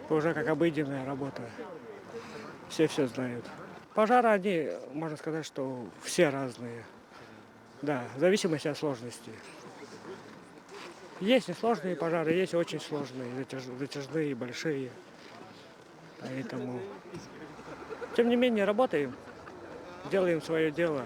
уже как обыденная работа. Все знают. Пожары, они, можно сказать, что все разные. Да, в зависимости от сложности. Есть несложные пожары, есть очень сложные, затяжные, большие. Поэтому, тем не менее, работаем, делаем свое дело.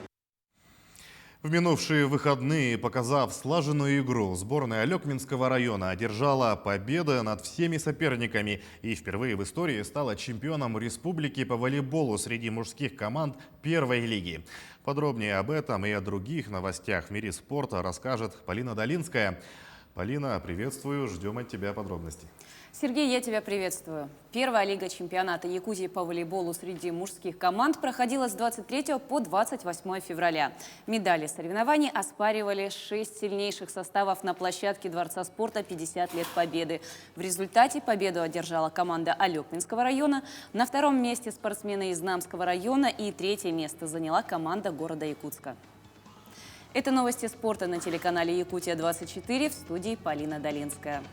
В минувшие выходные, показав слаженную игру, сборная Алекминского района одержала победы над всеми соперниками и впервые в истории стала чемпионом республики по волейболу среди мужских команд первой лиги. Подробнее об этом и о других новостях в мире спорта расскажет Полина Долинская. Полина, приветствую, ждем от тебя подробностей. Сергей, я тебя приветствую. Первая лига чемпионата Якутии по волейболу среди мужских команд проходила с 23 по 28 февраля. Медали соревнований оспаривали 6 сильнейших составов на площадке Дворца спорта «50 лет Победы». В результате победу одержала команда Алекминского района, на втором месте спортсмены из Намского района и третье место заняла команда города Якутска. Это новости спорта на телеканале «Якутия-24», в студии Полина Долинская.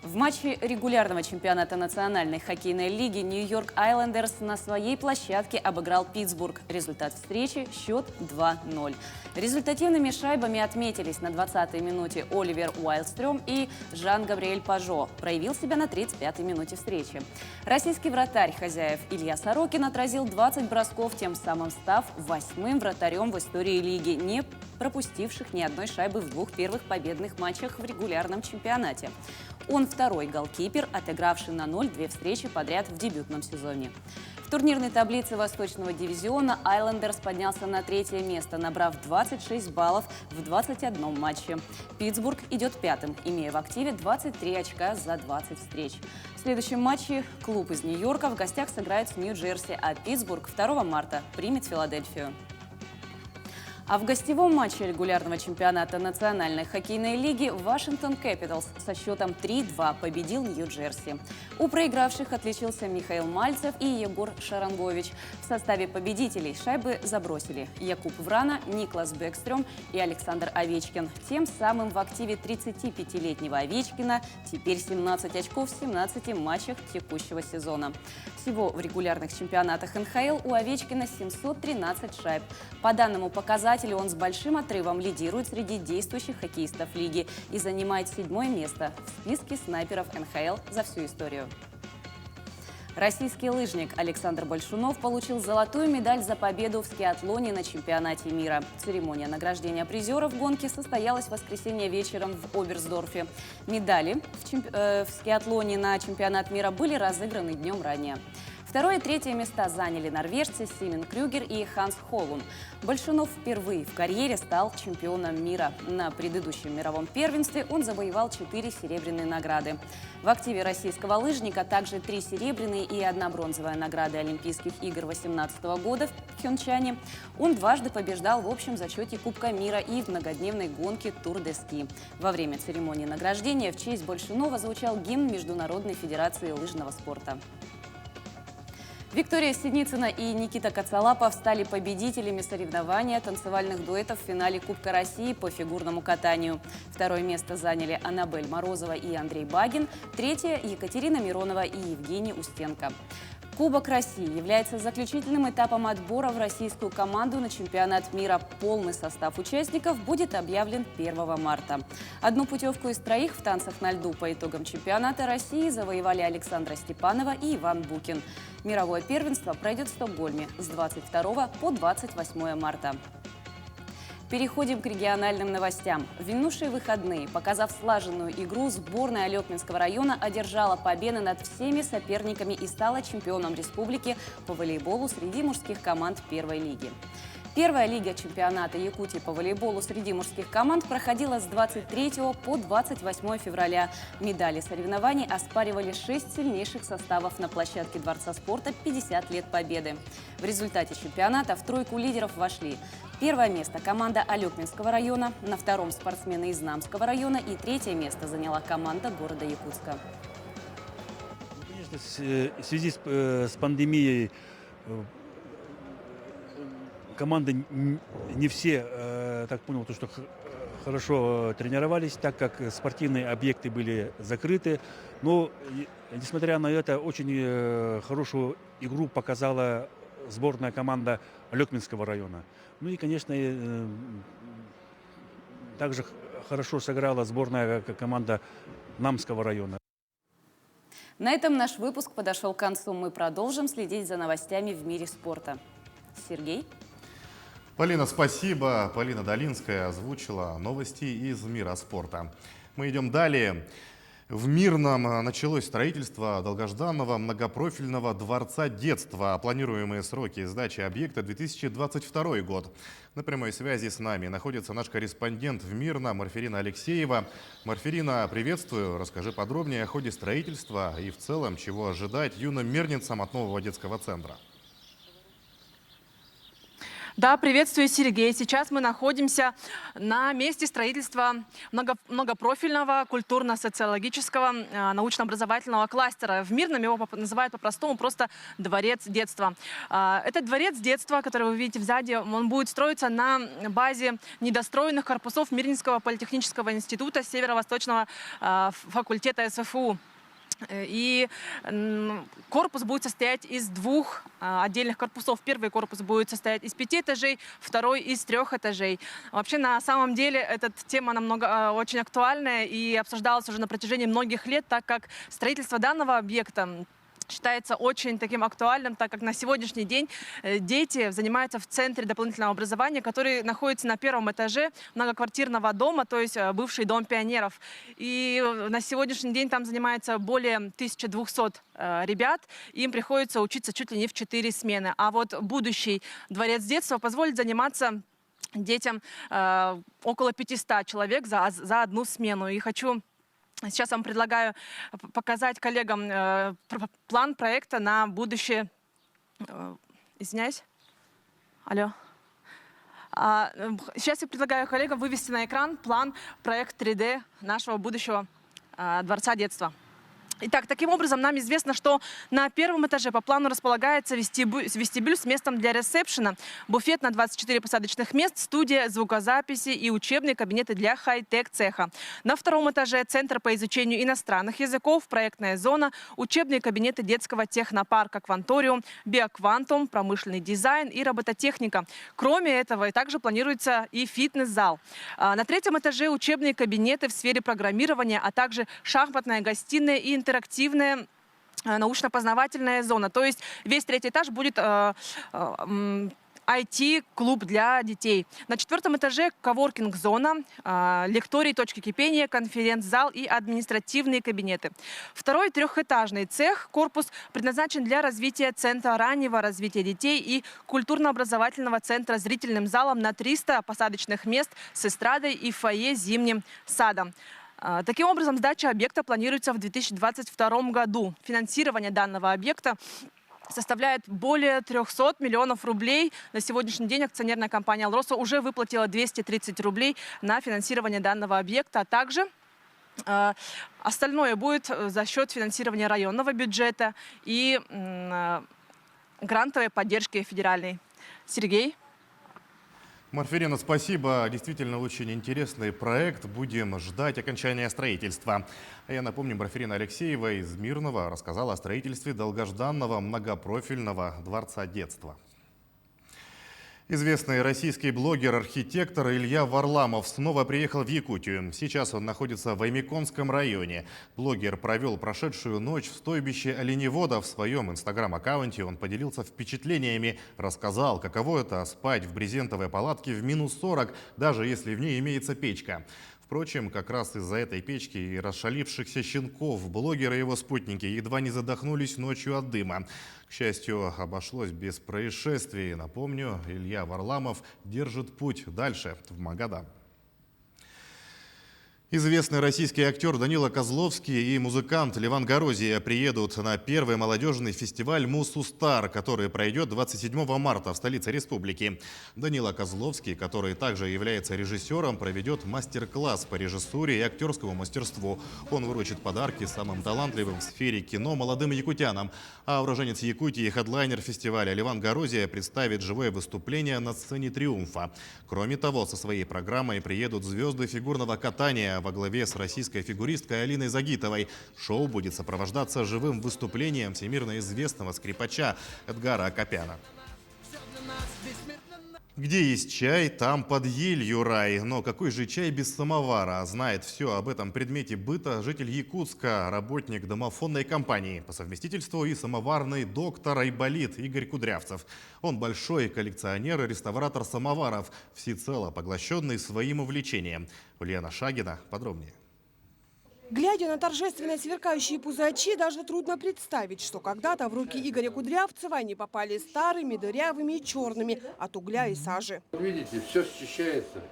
В матче регулярного чемпионата Национальной хоккейной лиги Нью-Йорк Айлендерс на своей площадке обыграл Питтсбург. Результат встречи – счет 2-0. Результативными шайбами отметились на 20-й минуте Оливер Уайлдстрём и Жан-Габриэль Пажо. Проявил себя на 35-й минуте встречи. Российский вратарь хозяев Илья Сорокин отразил 20 бросков, тем самым став 8-м вратарем в истории лиги, не пропустивших ни одной шайбы в двух первых победных матчах в регулярном чемпионате. Он второй голкипер, отыгравший на 0 две встречи подряд в дебютном сезоне. В турнирной таблице Восточного дивизиона Айлендерс поднялся на 3-е место, набрав 26 баллов в 21 матче. Питтсбург идет 5-м, имея в активе 23 очка за 20 встреч. В следующем матче клуб из Нью-Йорка в гостях сыграет с Нью-Джерси, а Питтсбург 2 марта примет Филадельфию. А в гостевом матче регулярного чемпионата Национальной хоккейной лиги Вашингтон Кэпиталс со счетом 3-2 победил Нью-Джерси. У проигравших отличился Михаил Мальцев и Егор Шарангович. В составе победителей шайбы забросили Якуб Врана, Никлас Бэкстрём и Александр Овечкин. Тем самым в активе 35-летнего Овечкина теперь 17 очков в 17 матчах текущего сезона. Всего в регулярных чемпионатах НХЛ у Овечкина 713 шайб. По данному показателю он с большим отрывом лидирует среди действующих хоккеистов лиги и занимает 7-е место в списке снайперов НХЛ за всю историю. Российский лыжник Александр Большунов получил золотую медаль за победу в скиатлоне на чемпионате мира. Церемония награждения призеров гонки состоялась в воскресенье вечером в Оберсдорфе. Медали в скиатлоне на чемпионат мира были разыграны днем ранее. 2-е и 3-е места заняли норвежцы Симен Крюгер и Ханс Холлун. Большунов впервые в карьере стал чемпионом мира. На предыдущем мировом первенстве он завоевал 4 серебряные награды. В активе российского лыжника также 3 серебряные и 1 бронзовая награды Олимпийских игр 2018 года в Пхенчхане. Он дважды побеждал в общем зачете Кубка мира и в многодневной гонке Тур де Ски. Во время церемонии награждения в честь Большунова звучал гимн Международной федерации лыжного спорта. Виктория Синицына и Никита Коцалапов стали победителями соревнования танцевальных дуэтов в финале Кубка России по фигурному катанию. 2-е место заняли Аннабель Морозова и Андрей Багин, 3-е – Екатерина Миронова и Евгений Устенко. Кубок России является заключительным этапом отбора в российскую команду на чемпионат мира. Полный состав участников будет объявлен 1 марта. Одну путевку из 3 в танцах на льду по итогам чемпионата России завоевали Александра Степанова и Иван Букин. Мировое первенство пройдет в Стокгольме с 22 по 28 марта. Переходим к региональным новостям. В минувшие выходные, показав слаженную игру, сборная Алёкминского района одержала победы над всеми соперниками и стала чемпионом республики по волейболу среди мужских команд первой лиги. Первая лига чемпионата Якутии по волейболу среди мужских команд проходила с 23 по 28 февраля. Медали соревнований оспаривали 6 сильнейших составов на площадке Дворца спорта «50 лет Победы». В результате чемпионата в тройку лидеров вошли: 1-е место команда Алёкминского района, на 2-м спортсмены из Намского района и 3-е место заняла команда города Якутска. Конечно, в связи с пандемией команды не все, так понял, что хорошо тренировались, так как спортивные объекты были закрыты. Но, несмотря на это, очень хорошую игру показала сборная команда Алёкминского района. Ну и, конечно, также хорошо сыграла сборная команда Намского района. На этом наш выпуск подошел к концу. Мы продолжим следить за новостями в мире спорта. Сергей? Полина, спасибо. Полина Долинская озвучила новости из мира спорта. Мы идем далее. В Мирном началось строительство долгожданного многопрофильного дворца детства. Планируемые сроки сдачи объекта 2022 год. На прямой связи с нами находится наш корреспондент в Мирном Марферина Алексеева. Марферина, приветствую. Расскажи подробнее о ходе строительства и в целом, чего ожидать юным мирнинцам от нового детского центра. Да, приветствую, Сергей. Сейчас мы находимся на месте строительства многопрофильного культурно-социологического научно-образовательного кластера. В Мирном его называют по-простому просто «Дворец детства». Этот дворец детства, который вы видите сзади, он будет строиться на базе недостроенных корпусов Мирнинского политехнического института Северо-Восточного факультета СФУ. И корпус будет состоять из двух отдельных корпусов. Первый корпус будет состоять из 5 этажей, второй из 3 этажей. Вообще, на самом деле, эта тема очень актуальная и обсуждалась уже на протяжении многих лет, так как строительство данного объекта считается очень таким актуальным, так как на сегодняшний день дети занимаются в центре дополнительного образования, который находится на 1-м этаже многоквартирного дома, то есть бывший дом пионеров. И на сегодняшний день там занимается более 1200 ребят, им приходится учиться чуть ли не в 4 смены. А вот будущий дворец детства позволит заниматься детям около 500 человек за одну смену. И сейчас вам предлагаю показать коллегам план проекта на будущее. Извиняюсь. Алло. Сейчас я предлагаю коллегам вывести на экран план, проект 3D нашего будущего дворца детства. Итак, таким образом, нам известно, что на 1-м этаже по плану располагается вестибюль с местом для ресепшена, буфет на 24 посадочных мест, студия звукозаписи и учебные кабинеты для хай-тек цеха. На 2-м этаже центр по изучению иностранных языков, проектная зона, учебные кабинеты детского технопарка «Кванториум», «Биоквантум», промышленный дизайн и робототехника. Кроме этого, также планируется и фитнес-зал. На 3-м этаже учебные кабинеты в сфере программирования, а также шахматная гостиная и интерактивная научно-познавательная зона. То есть весь 3-й этаж будет IT-клуб для детей. На 4-м этаже коворкинг-зона, лекторий, точки кипения, конференц-зал и административные кабинеты. 2-й 3-этажный цех, корпус предназначен для развития центра раннего развития детей и культурно-образовательного центра зрительным залом на 300 посадочных мест с эстрадой и фойе с зимним садом. Таким образом, сдача объекта планируется в 2022 году. Финансирование данного объекта составляет более 300 миллионов рублей. На сегодняшний день акционерная компания «Алроса» уже выплатила 230 рублей на финансирование данного объекта, а также остальное будет за счет финансирования районного бюджета и грантовой поддержки федеральной. Сергей? Марферина, спасибо. Действительно очень интересный проект. Будем ждать окончания строительства. Я напомню, Марферина Алексеева из Мирного рассказала о строительстве долгожданного многопрофильного дворца детства. Известный российский блогер-архитектор Илья Варламов снова приехал в Якутию. Сейчас он находится в Аймяконском районе. Блогер провел прошедшую ночь в стойбище оленевода. В своем инстаграм-аккаунте он поделился впечатлениями, рассказал, каково это спать в брезентовой палатке в минус 40, даже если в ней имеется печка. Впрочем, как раз из-за этой печки и расшалившихся щенков блогер и его спутники едва не задохнулись ночью от дыма. К счастью, обошлось без происшествий. Напомню, Илья Варламов держит путь дальше, в Магадан. Известный российский актер Данила Козловский и музыкант Леван Горозия приедут на первый молодежный фестиваль «Мусустар», который пройдет 27 марта в столице республики. Данила Козловский, который также является режиссером, проведет мастер-класс по режиссуре и актерскому мастерству. Он вручит подарки самым талантливым в сфере кино молодым якутянам. А уроженец Якутии и хедлайнер фестиваля Леван Горозия представит живое выступление на сцене «Триумфа». Кроме того, со своей программой приедут звезды фигурного катания во главе с российской фигуристкой Алиной Загитовой. Шоу будет сопровождаться живым выступлением всемирно известного скрипача Эдгара Акопяна. Где есть чай, там под елью рай. Но какой же чай без самовара? Знает все об этом предмете быта житель Якутска, работник домофонной компании, по совместительству и самоварный доктор Айболит Игорь Кудрявцев. Он большой коллекционер и реставратор самоваров, всецело поглощенный своим увлечением. Ульяна Шагина подробнее. Глядя на торжественно сверкающие пузачи, даже трудно представить, что когда-то в руки Игоря Кудрявцева они попали старыми, дырявыми и черными от угля и сажи. Видите, все счищается.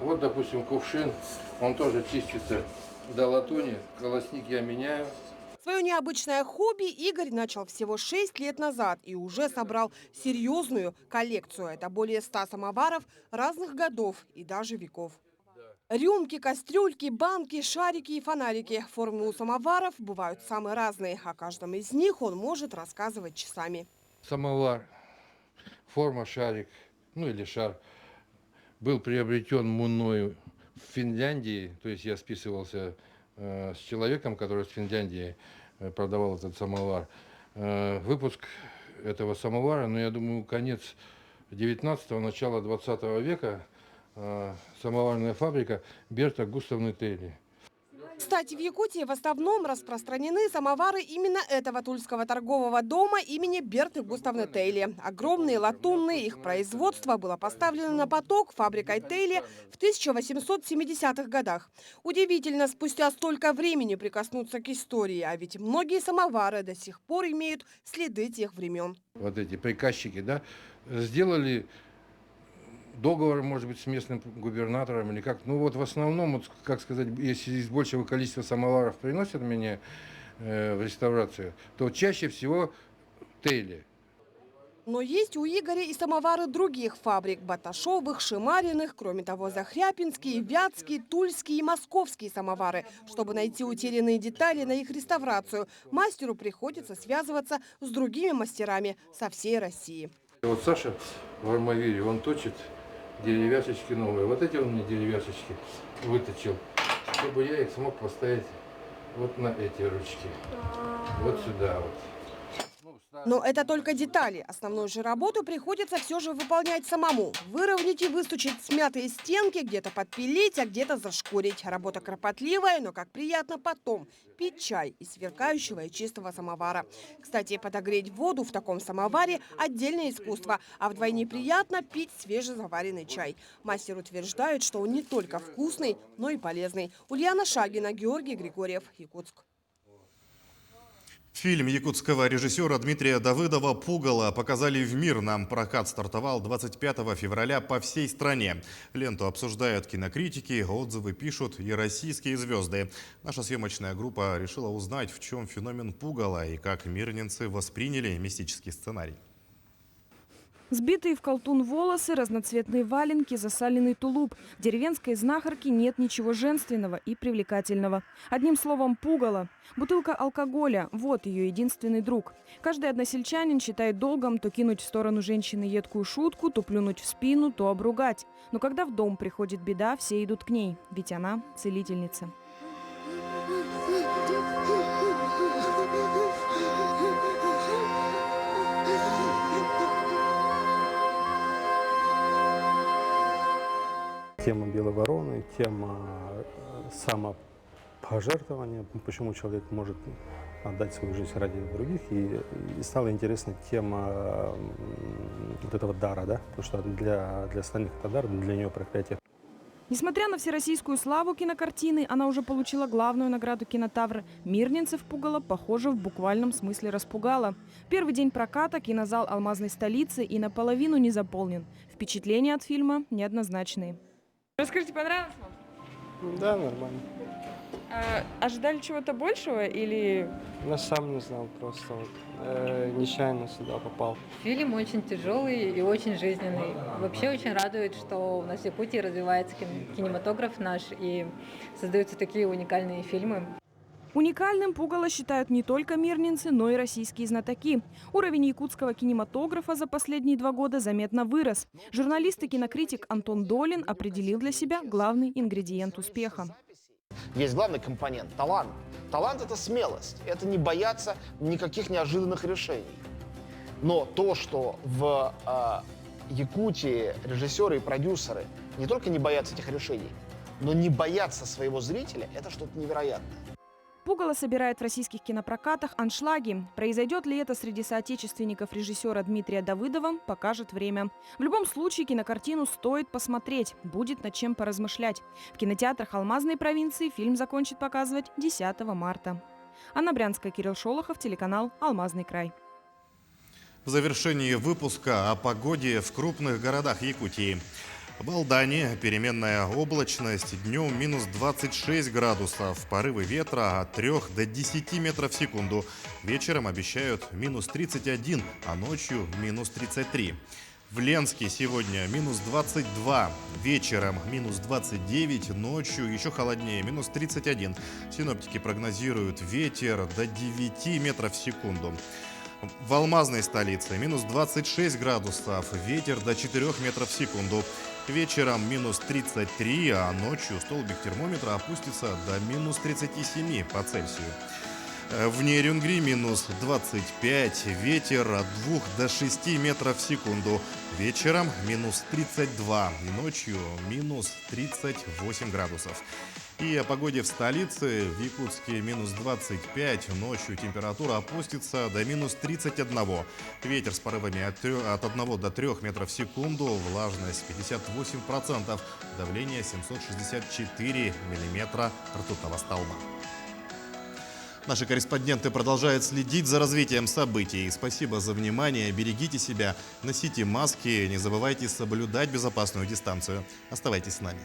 Вот, допустим, кувшин, он тоже чистится до латуни, колосник я меняю. Свое необычное хобби Игорь начал всего 6 лет назад и уже собрал серьезную коллекцию. Это более 100 самоваров разных годов и даже веков. Рюмки, кастрюльки, банки, шарики и фонарики. Формы у самоваров бывают самые разные. О каждом из них он может рассказывать часами. Самовар, форма шарик, ну или шар, был приобретен мною в Финляндии. То есть я списывался с человеком, который в Финляндии продавал этот самовар. Выпуск этого самовара, ну я думаю, конец 19-го, начало 20 века. Самоварная фабрика Берта Густавны Тейли. Кстати, в Якутии в основном распространены самовары именно этого тульского торгового дома имени Берты Густавны Тейли. Огромные, латунные, их производство было поставлено на поток фабрикой Тейли в 1870-х годах. Удивительно, спустя столько времени прикоснуться к истории, а ведь многие самовары до сих пор имеют следы тех времен. Вот эти приказчики, да, сделали договор, может быть, с местным губернатором или как. Ну вот в основном, вот, как сказать, если из большего количества самоваров приносят мне в реставрацию, то чаще всего Тейли. Но есть у Игоря и самовары других фабрик – Баташовых, Шимариных, кроме того, Захряпинские, Вятские, Тульские и Московские самовары. Чтобы найти утерянные детали на их реставрацию, мастеру приходится связываться с другими мастерами со всей России. Вот Саша в Армавире, он точит деревяшечки новые. Вот эти он мне деревяшечки выточил, чтобы я их смог поставить вот на эти ручки. Вот сюда вот. Но это только детали. Основную же работу приходится все же выполнять самому. Выровнять и выстучить смятые стенки, где-то подпилить, а где-то зашкурить. Работа кропотливая, но как приятно потом пить чай из сверкающего и чистого самовара. Кстати, подогреть воду в таком самоваре – отдельное искусство, а вдвойне приятно пить свежезаваренный чай. Мастер утверждает, что он не только вкусный, но и полезный. Ульяна Шагина, Георгий Григорьев, Якутск. Фильм якутского режиссера Дмитрия Давыдова «Пугало» показали в Мирном. Прокат стартовал 25 февраля по всей стране. Ленту обсуждают кинокритики, отзывы пишут и российские звезды. Наша съемочная группа решила узнать, в чем феномен пугала и как мирненцы восприняли мистический сценарий. Сбитые в колтун волосы, разноцветные валенки, засаленный тулуп. В деревенской знахарке нет ничего женственного и привлекательного. Одним словом, пугало. Бутылка алкоголя – вот ее единственный друг. Каждый односельчанин считает долгом то кинуть в сторону женщины едкую шутку, то плюнуть в спину, то обругать. Но когда в дом приходит беда, все идут к ней, ведь она целительница. Тема белой вороны, тема самопожертвования, почему человек может отдать свою жизнь ради других. И стала интересна тема вот этого дара, да? Потому что для остальных это дар, для нее проклятие. Несмотря на всероссийскую славу кинокартины, она уже получила главную награду «Кинотавр». Мирненцев пугало, похоже, в буквальном смысле распугало. Первый день проката кинозал алмазной столицы и наполовину не заполнен. Впечатления от фильма неоднозначные. Расскажите, понравилось вам? Да, нормально. Ожидали чего-то большего или... Я сам не знал, просто вот, нечаянно сюда попал. Фильм очень тяжелый и очень жизненный. Вообще очень радует, что у нас в Якутии развивается кинематограф наш и создаются такие уникальные фильмы. Уникальным пугало считают не только мирненцы, но и российские знатоки. Уровень якутского кинематографа за последние 2 года заметно вырос. Журналист и кинокритик Антон Долин определил для себя главный ингредиент успеха. Есть главный компонент – талант. Талант – это смелость, это не бояться никаких неожиданных решений. Но то, что в Якутии режиссеры и продюсеры не только не боятся этих решений, но не боятся своего зрителя – это что-то невероятное. Пугало собирает в российских кинопрокатах аншлаги. Произойдет ли это среди соотечественников режиссера Дмитрия Давыдова, покажет время. В любом случае кинокартину стоит посмотреть, будет над чем поразмышлять. В кинотеатрах Алмазной провинции фильм закончит показывать 10 марта. Анна Брянская, Кирилл Шолохов, телеканал «Алмазный край». В завершении выпуска о погоде в крупных городах Якутии. В Алдане переменная облачность, днем минус 26 градусов, порывы ветра от 3 до 10 метров в секунду. Вечером обещают минус 31, а ночью минус 33. В Ленске сегодня минус 22, вечером минус 29, ночью еще холоднее, минус 31. Синоптики прогнозируют ветер до 9 метров в секунду. В алмазной столице минус 26 градусов, ветер до 4 метров в секунду. Вечером минус 33, а ночью столбик термометра опустится до минус 37 по Цельсию. В Нерюнгри минус 25, ветер от 2 до 6 метров в секунду. Вечером минус 32, ночью минус 38 градусов. И о погоде в столице. В Якутске минус 25, ночью температура опустится до минус 31. Ветер с порывами от 1 до 3 метров в секунду, влажность 58%, давление 764 миллиметра ртутного столба. Наши корреспонденты продолжают следить за развитием событий. Спасибо за внимание, берегите себя, носите маски, не забывайте соблюдать безопасную дистанцию. Оставайтесь с нами.